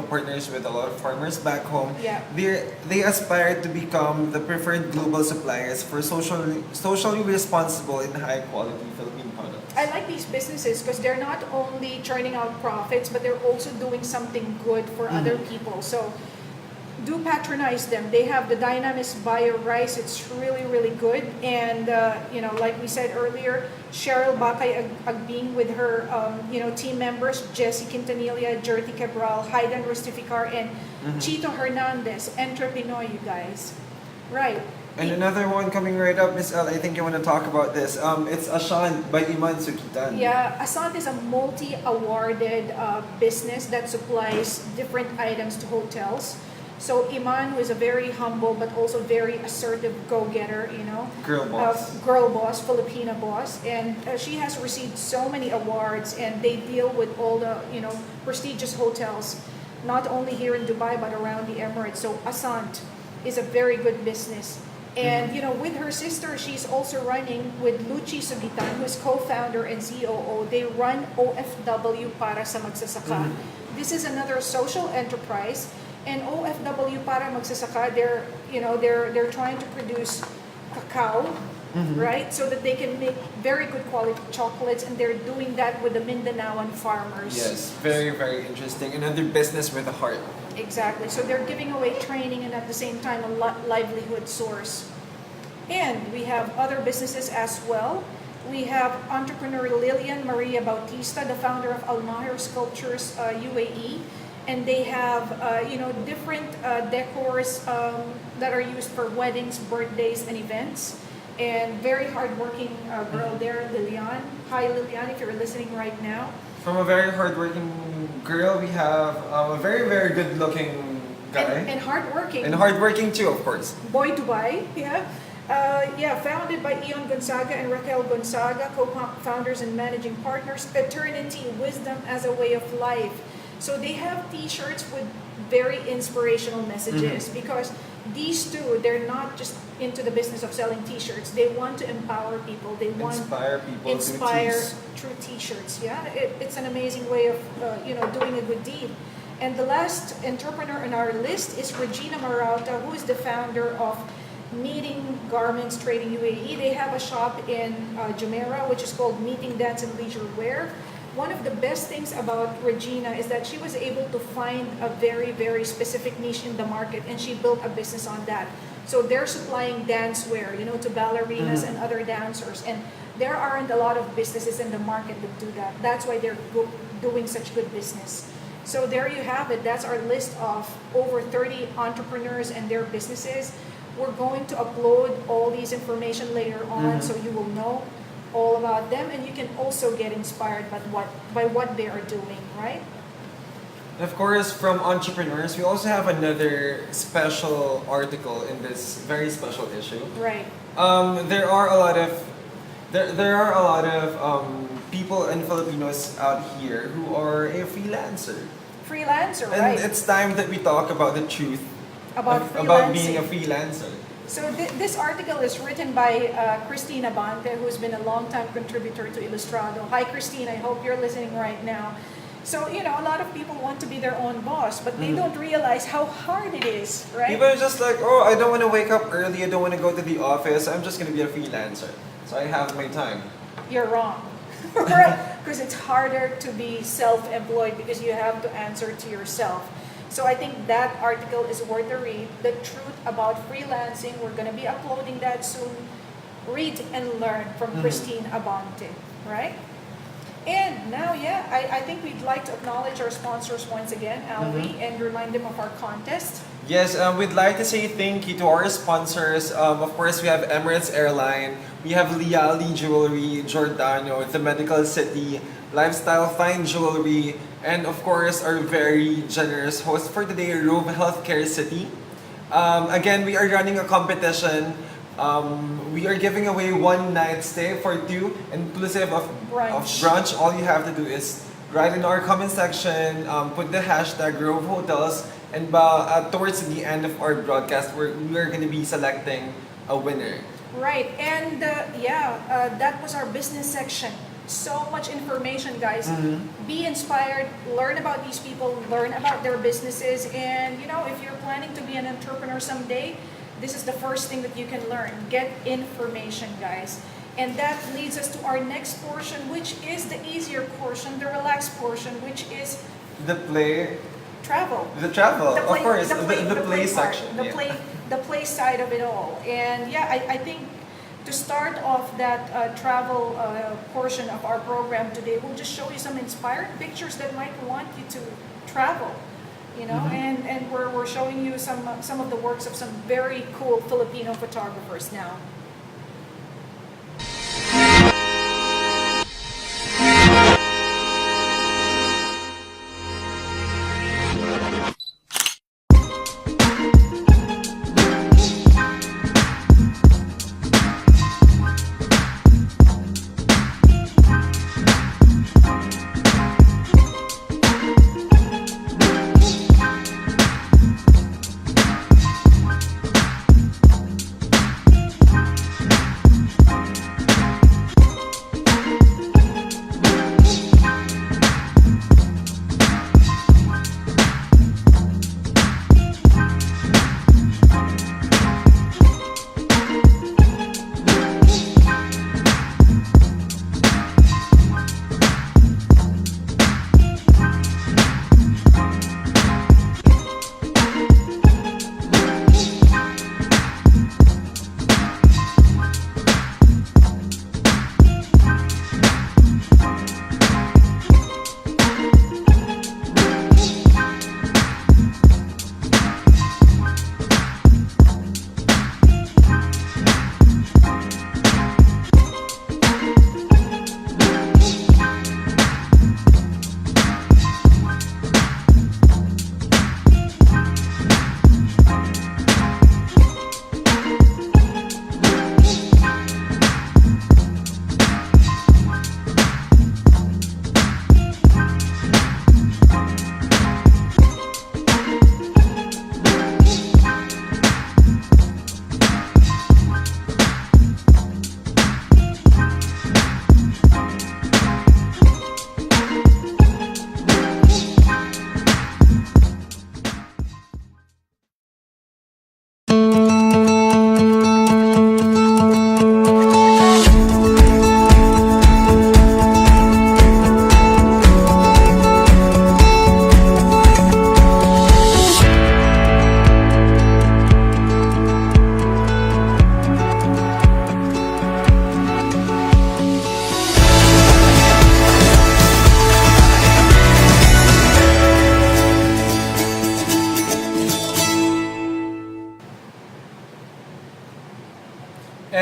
partners with a lot of farmers back home. Yeah. They aspire to become the preferred global suppliers for socially responsible and high quality Philippine products. I like these businesses because they're not only churning out profits, but they're also doing something good for other people. So do patronize them. They have the Dynamis Bio Rice. It's really, really good. And, like we said earlier, Cheryl Bakay Agbing with her, team members, Jessie Quintanilla, Jerty Cabral, Hyde and Rustificar, and Chito Hernandez. Entrepreneur, you guys. Right. And another one coming right up, Miss L, I think you want to talk about this. It's Ashant by Iman Sukitan. Yeah, Asant is a multi-awarded business that supplies different items to hotels. So Iman, who is a very humble but also very assertive go-getter, Girl boss. Girl boss, Filipina boss, and she has received so many awards, and they deal with all the prestigious hotels, not only here in Dubai but around the Emirates. So Asant is a very good business. And with her sister, she's also running with Luchi Sugitan, who is co-founder and COO. They run OFW para sa magsasaka. This is another social enterprise, and OFW para magsasaka, they're trying to produce cacao, right? So that they can make very good quality chocolates, and they're doing that with the Mindanaoan farmers. Yes, very, very interesting. Another business with a heart. Exactly. So they're giving away training and at the same time a livelihood source. And we have other businesses as well. We have entrepreneur Lilian Maria Bautista, the founder of Al Mahir Sculptures UAE, and they have different decors that are used for weddings, birthdays, and events. and very hardworking girl there, Lilian. Hi, Lilian, if you're listening right now. From a very hardworking girl, we have a very, very good-looking guy. And hardworking. And hardworking too, of course. Boy Dubai, yeah. Founded by Ion Gonzaga and Raquel Gonzaga, co-founders and managing partners, Eternity, Wisdom as a Way of Life. So they have t-shirts with very inspirational messages because these two, they're not just into the business of selling t-shirts. They want to empower people. They want inspire people through t-shirts. Yeah, it's an amazing way of doing a good deed. And the last entrepreneur on our list is Regina Merida, who is the founder of Meeting Garments Trading UAE. They have a shop in Jumeirah, which is called Meeting Dance and Leisure Wear. One of the best things about Regina is that she was able to find a very, very specific niche in the market, and she built a business on that. So they're supplying dance wear, to ballerinas and other dancers. And there aren't a lot of businesses in the market that do that. That's why they're doing such good business. So there you have it. That's our list of over 30 entrepreneurs and their businesses. We're going to upload all these information later on, so you will know all about them, and you can also get inspired by what they are doing, right? And of course, from entrepreneurs, we also have another special article in this very special issue. Right. There are a lot of people and Filipinos out here who are a freelancer. Freelancer, And right? it's time that we talk about the truth About about being a freelancing. freelancer. So this article is written by Kristine Abante, who's been a long-time contributor to Illustrado. Hi, Kristine. I hope you're listening right now. So, a lot of people want to be their own boss, but they don't realize how hard it is, right? People are just like, oh, I don't want to wake up early, I don't want to go to the office, I'm just going to be a freelancer. So I have my time. You're wrong. Right? Because it's harder to be self-employed because you have to answer to yourself. So I think that article is worth a read. The truth about freelancing, we're going to be uploading that soon. Read and learn from Kristine Abante, right? And now, I think we'd like to acknowledge our sponsors once again, Alvi, and remind them of our contest. Yes, we'd like to say thank you to our sponsors. Of course, we have Emirates Airline, we have Liali Jewelry, Giordano, The Medical City, Lifestyle Fine Jewelry, and of course, our very generous host for today, Rove Healthcare City. Again, we are running a competition. We are giving away one night stay for two, inclusive of brunch. All you have to do is write in our comment section, put the hashtag Grove Hotels, and towards the end of our broadcast, we are going to be selecting a winner. Right, and that was our business section. So much information, guys. Be inspired, learn about these people, learn about their businesses, and if you're planning to be an entrepreneur someday, this is the first thing that you can learn. Get information, guys. And that leads us to our next portion, which is the easier portion, the relaxed portion, which is The play travel. The travel, The play- of course, the play- the the play play part, section. the play side of it all. And I think to start off that travel portion of our program today, we'll just show you some inspired pictures that might want you to travel. And we're showing you some of the works of some very cool Filipino photographers now.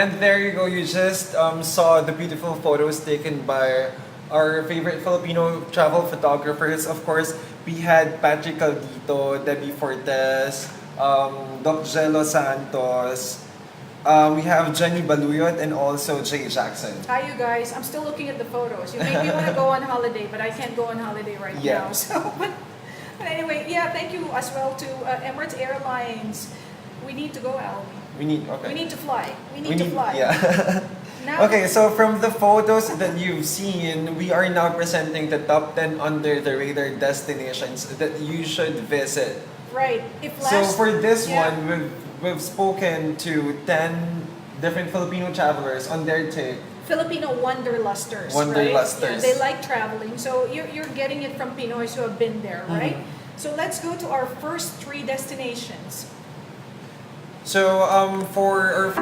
And there you go, you just saw the beautiful photos taken by our favorite Filipino travel photographers. Of course, we had Patrick Caldito, Debbie Fortes, Doc Jello Santos, we have Jenny Baluyot, and also Jay Jackson. Hi, you guys. I'm still looking at the photos. You make me want to go on holiday, but I can't go on holiday right now. So, but anyway, yeah, thank you as well to Emirates Airlines. We need to go, Al. We need to fly. We need to fly. Yeah. Now, okay, so from the photos that you've seen, we are now presenting the top 10 under the radar destinations that you should visit. right. So for this one, we've spoken to 10 different Filipino travelers on their take. Filipino wanderlusters, Wanderlusters. right? Yeah, they like traveling. So you're getting it from Pinoys who have been there, right? So let's go to our first 3 destinations. So for our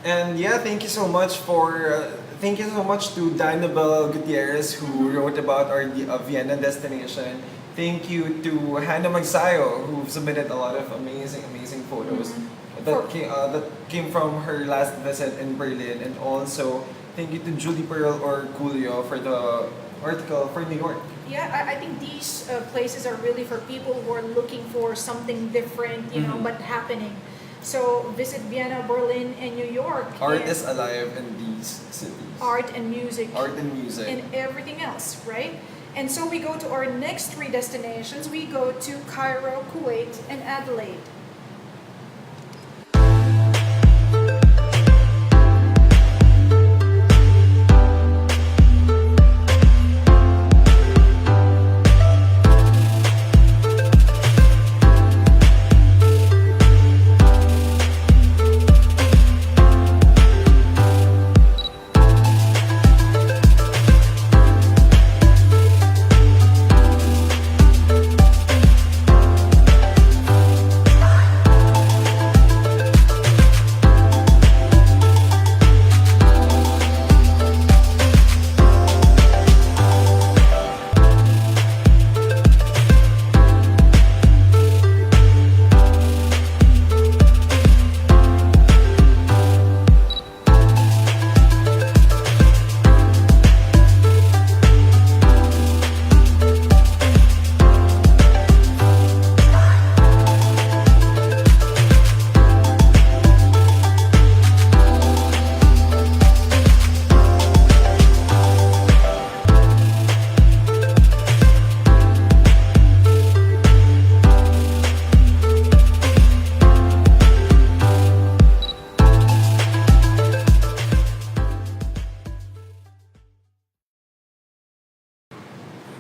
And yeah, thank you so much to Annabelle Gutierrez who wrote about our Vienna destination. Thank you to Hannah Magsayo who submitted a lot of amazing photos that came from her last visit in Berlin. And also thank you to Julie Pearl or Julio for the article for New York. Yeah, I think these places are really for people who are looking for something different, you know, but happening. So visit Vienna, Berlin, and New York. Art is alive in these cities. Art and music. Art and music. And everything else, right? And so we go to our next 3 destinations. We go to Cairo, Kuwait, and Adelaide.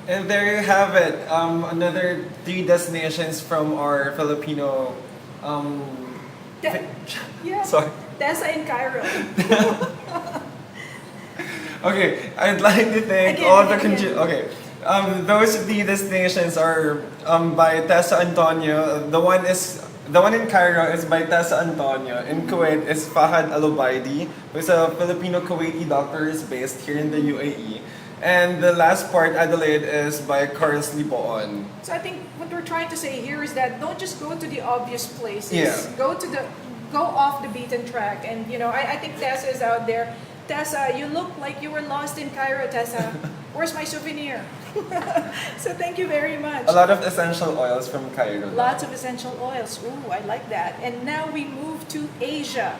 And there you have it. Another 3 destinations from our Filipino. Yeah. Sorry. Desa in Cairo. Okay, I'd like to thank Okay, those 3 destinations are by Tessa Antonio. The one is The one in Cairo is by Tessa Antonio. In Kuwait is Fahad Al-Ubaidi, who's a Filipino-Kuwaiti doctor who's based here in the UAE. And the last part, Adelaide, is by Carlos Liboon. So I think what we're trying to say here is that don't just go to the obvious places. Yeah. Go off the beaten track. And I think Tessa is out there. Tessa, you look like you were lost in Cairo, Tessa. Where's my souvenir? So thank you very much. A lot of essential oils from Cairo. Lots of essential oils. Ooh, I like that. And now we move to Asia.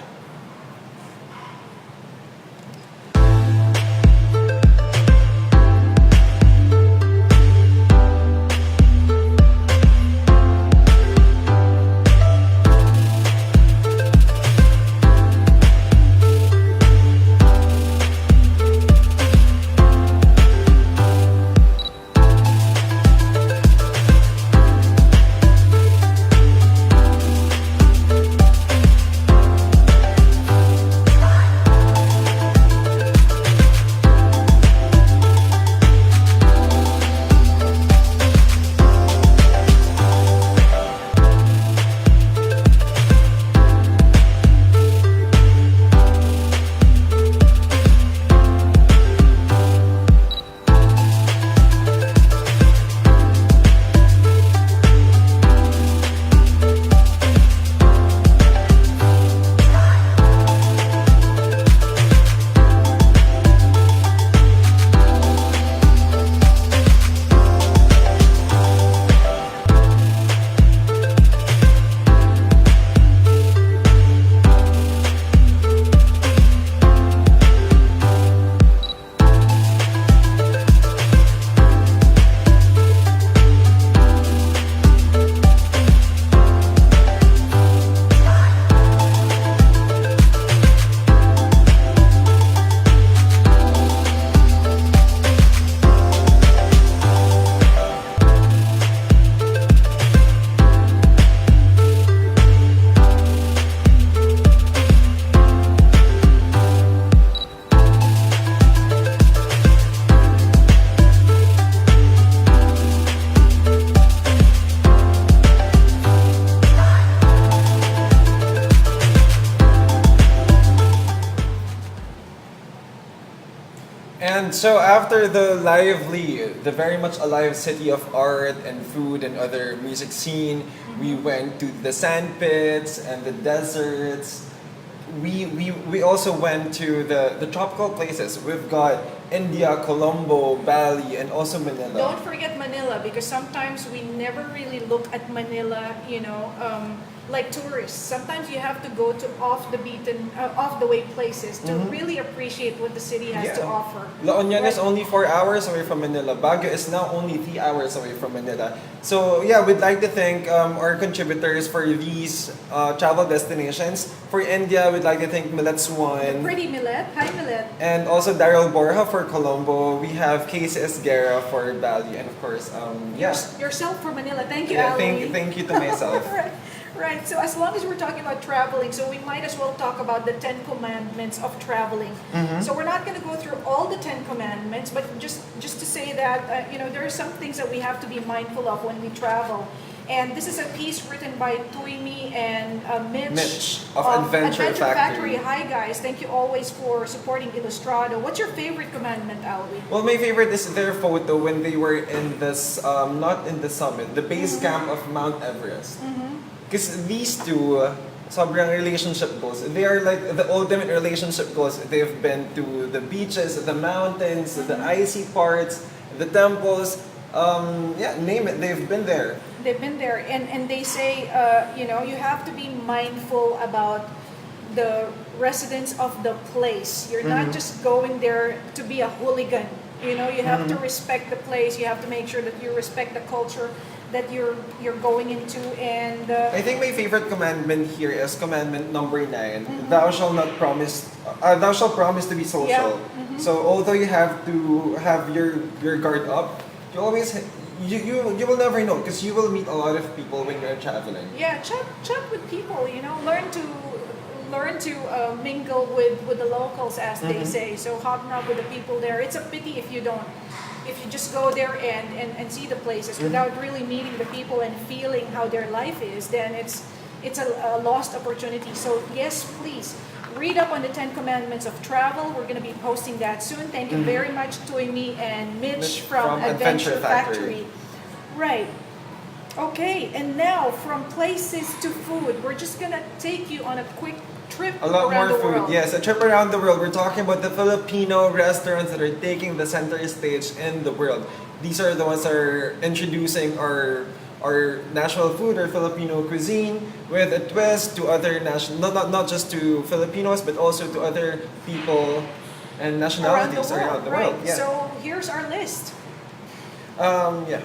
And so after the very much alive city of art and food and other music scene, we went to the sand pits and the deserts. We also went to the tropical places. We've got India, Colombo, Bali, and also Manila. Don't forget Manila, because sometimes we never really look at Manila, like tourists. Sometimes you have to go to off the way places to really appreciate what the city has to offer. La Union is Right. only 4 hours away from Manila. Baguio is now only 3 hours away from Manila. So yeah, we'd like to thank our contributors for these travel destinations. For India, we'd like to thank Millet Swan. Pretty Millet. Hi, Millet. And also Daryl Borja for Colombo. We have Casey Esguerra for Bali. And of course, Yourself for Manila. Thank you, Yeah, Ali. thank you to myself. Right. So as long as we're talking about traveling, so we might as well talk about the 10 commandments of traveling. So we're not going to go through all the 10 commandments, but just to say that there are some things that we have to be mindful of when we travel. And this is a piece written by Thuymi and Mitch of Adventure Factory. Hi guys, thank you always for supporting Illustrado. What's your favorite commandment, Alwi? Well, my favorite is their photo when they were in this, not in the summit, the base camp of Mount Everest. Because these two, sobrang relationship goals. They are like the ultimate relationship goals. They've been to the beaches, the mountains, the icy parts, the temples. Name it. They've been there. They've been there, and they say, you have to be mindful about the residents of the place. You're not just going there to be a hooligan. You have to respect the place. You have to make sure that you respect the culture that you're going into. And I think my favorite commandment here is commandment number 9. Thou shalt not promise. Thou shalt promise to be social. So although you have to have your guard up, you always you will never know, because you will meet a lot of people when you're traveling. Yeah, chat with people. Learn to mingle with the locals, as they say. So hobnob with the people there. It's a pity if you don't. If you just go there and see the places without really meeting the people and feeling how their life is, then it's it's a lost opportunity. So yes, please read up on the 10 Commandments of Travel. We're going to be posting that soon. Thank you very much, Thuymi and Mitch from Adventure Factory. Right. Okay, and now from places to food, we're just going to take you on a quick trip A lot around more the food. world. Yes, a trip around the world. We're talking about the Filipino restaurants that are taking the center stage in the world. These are the ones that are introducing our national food, our Filipino cuisine, with a twist to other national, not just to Filipinos, but also to other people and nationalities around the world. Right. Yeah. So here's our list. Yeah.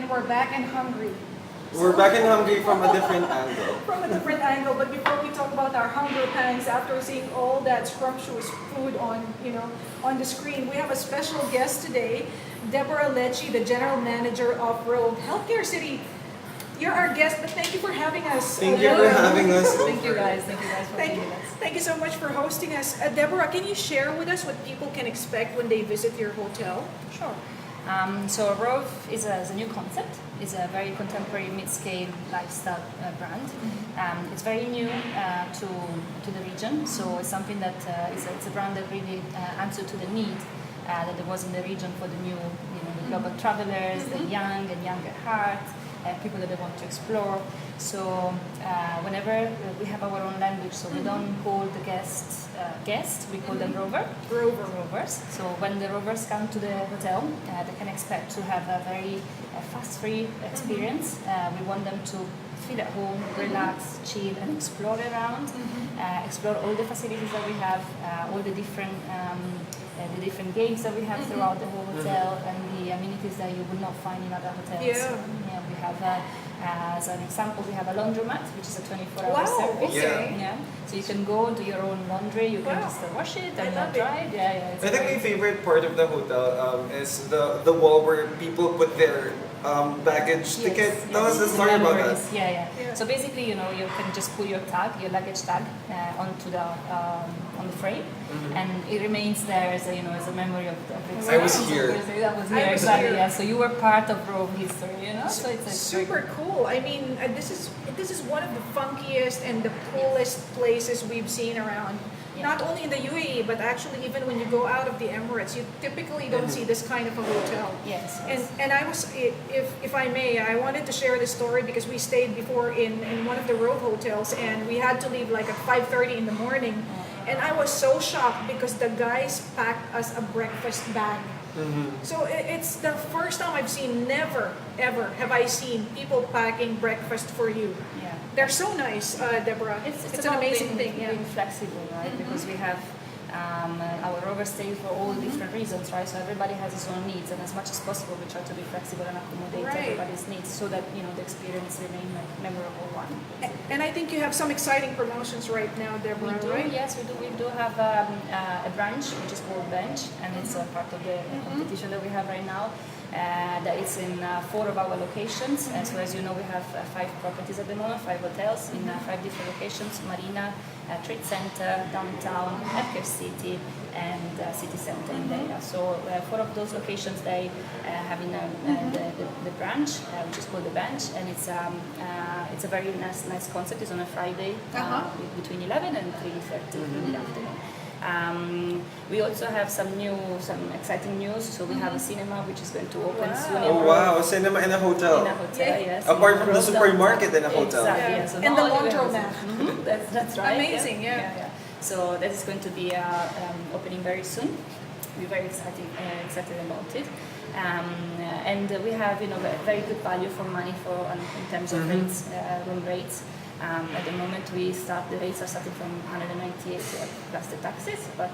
We're back and hungry. We're back and hungry from a different angle. From a different angle, but before we talk about our hunger pangs after seeing all that scrumptious food on the screen, we have a special guest today, Deborah Lecci, the general manager of Road Healthcare City. You're our guest, but thank you for having us. Thank you for having us. Thank you guys. Thank you guys for having us. Thank you so much for hosting us. Deborah, can you share with us what people can expect when they visit your hotel? Sure. So Rove is a new concept. It's a very contemporary mid-scale lifestyle brand. It's very new to the region, so it's something that it's a brand that really answered to the need that there was in the region for the new, the global travelers, the young and young at heart, people that they want to explore. So whenever we have our own language, so we don't call the guests we call them rovers. So when the rovers come to the hotel, they can expect to have a very fast-free experience. We want them to feel at home, relax, chill, and explore around. Explore all the facilities that we have, all the different games that we have throughout the whole hotel, and the amenities that you would not find in other hotels. Yeah. We have, as an example, we have a laundromat, which is a 24-hour service. Okay. Yeah. So you can go do your own laundry, you can just wash it and not dry. I think my favorite part of the hotel is the wall where people put their baggage ticket. Tell us the story about that. Yeah. So basically, you can just put your luggage tag, onto on the frame, and it remains there as a memory of the experience. I was here. That was here, exactly. Yeah. So you were part of Rome history, So it's super cool. I mean, this is one of the funkiest and the coolest places we've seen around. Not only in the UAE, but actually even when you go out of the Emirates, you typically don't see this kind of a hotel. Yes. And I was, if I may, I wanted to share this story because we stayed before in one of the Rove hotels, and we had to leave like at 5:30 in the morning. And I was so shocked because the guys packed us a breakfast bag. So it's the first time I've seen, never ever have I seen people packing breakfast for you. Yeah. They're so nice, Deborah. It's an about amazing thing. Yeah. being flexible, right? Because we have our overstay for all different reasons, right? So everybody has his own needs, and as much as possible, we try to be flexible and accommodate everybody's needs, so that the experience remain a memorable one. And I think you have some exciting promotions right now, Deborah, We do, right? yes, we do. We do have a branch which is called Bench, and it's a part of the competition that we have right now. That it's in 4 of our locations. And so, as you know, we have 5 properties at the moment, 5 hotels in 5 different locations: Marina, Trade Center, Downtown, Healthcare City, and City Center in there. So 4 of those locations, they have in the branch, which is called the Bench, and it's a very nice concept. It's on a Friday between 11 and 3:30 in the afternoon. We also have some exciting news. So we have a cinema which is going to open soon. Oh wow, a cinema in a hotel. In a hotel, yes. Apart from the supermarket in a hotel. Exactly, Yeah. yeah. So And not the only we have laundromat. That's right. Amazing, yeah. So that is going to be opening very soon. We're very excited about it. And we have very good value for money in terms of rates, room rates. At the moment, the rates are starting from 198 plus the taxes, but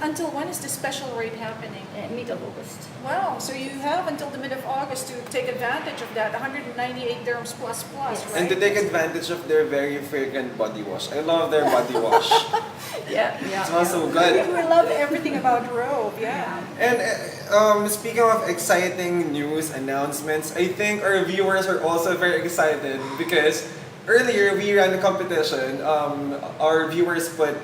Until when is the special rate happening? Mid of August. Wow, so you have until the mid of August to take advantage of that 198 dirhams plus, right? And to take advantage of their very fragrant body wash. I love their body wash. Yeah. It smells so good. We love everything about Rove, yeah. And speaking of exciting news announcements, I think our viewers are also very excited because earlier we ran a competition. Our viewers put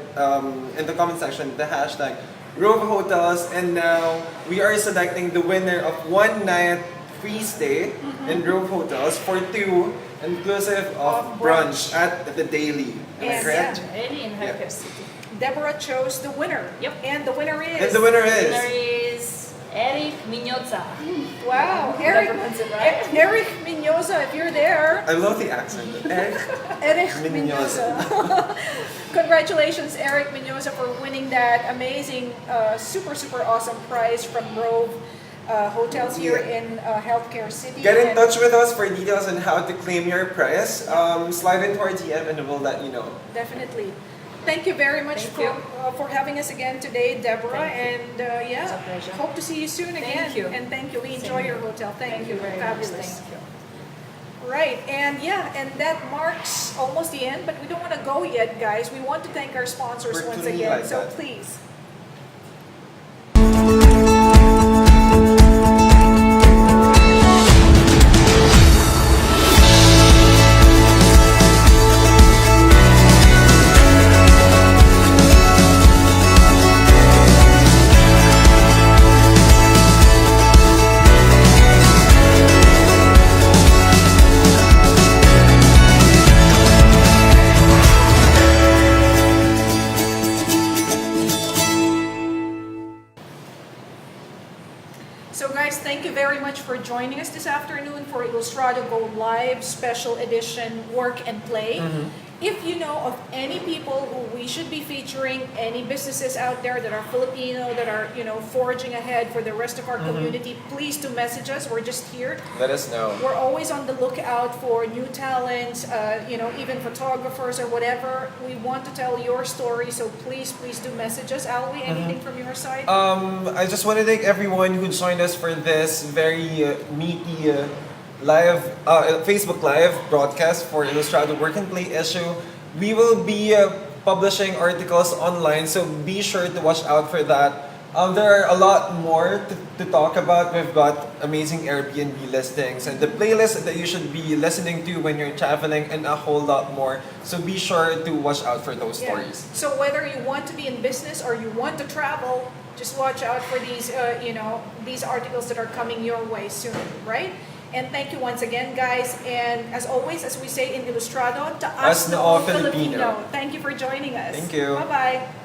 in the comment section the hashtag Rove Hotels, and now we are selecting the winner of 1 night free stay in Rove Hotels for 2 inclusive of brunch at the Daily. Am I Yes, correct? Ready in Healthcare City. Deborah chose the winner. Yep. And the winner is... And the winner Winner is... is Eric Minyoza. Wow, Did I pronounce it right? Eric Minyoza, if you're there. I love the accent. Eric Minyoza. Minyoza. Congratulations, Eric Minyoza, for winning that amazing, super awesome prize from Rove Hotels here in Healthcare City. Get in touch with us for details on how to claim your prize. Slide into our DM and we'll let you know. Definitely. Thank you very much for having us again today, Deborah. And It's a pleasure. hope to see you soon again. Thank you. And thank you. We enjoy your hotel. Thank you. very much. Fabulous. Thank you. Right, and that marks almost the end, but we don't want to go yet, guys. We want to thank our sponsors We're once clean again, like so that. please. So guys, thank you very much for joining us this afternoon for Illustrado Go Live Special Edition Work and Play. If you know of any people who we should be featuring, any businesses out there that are Filipino, that are, forging ahead for the rest of our community, please do message us. We're just here. Let us know. We're always on the lookout for new talents, even photographers or whatever. We want to tell your story, so please do message us. Ali, anything from your side? I just want to thank everyone who joined us for this very meaty live Facebook Live broadcast for Illustrado Work and Play issue. We will be publishing articles online, so be sure to watch out for that. There are a lot more to talk about. We've got amazing Airbnb listings and the playlist that you should be listening to when you're traveling, and a whole lot more. So be sure to watch out for those stories. So whether you want to be in business or you want to travel, just watch out for these, these articles that are coming your way soon, right? And thank you once again, guys. And as always, as we say in Ilustrado, taas Taas noo Filipino. Thank you for joining us. Thank you. Bye-bye.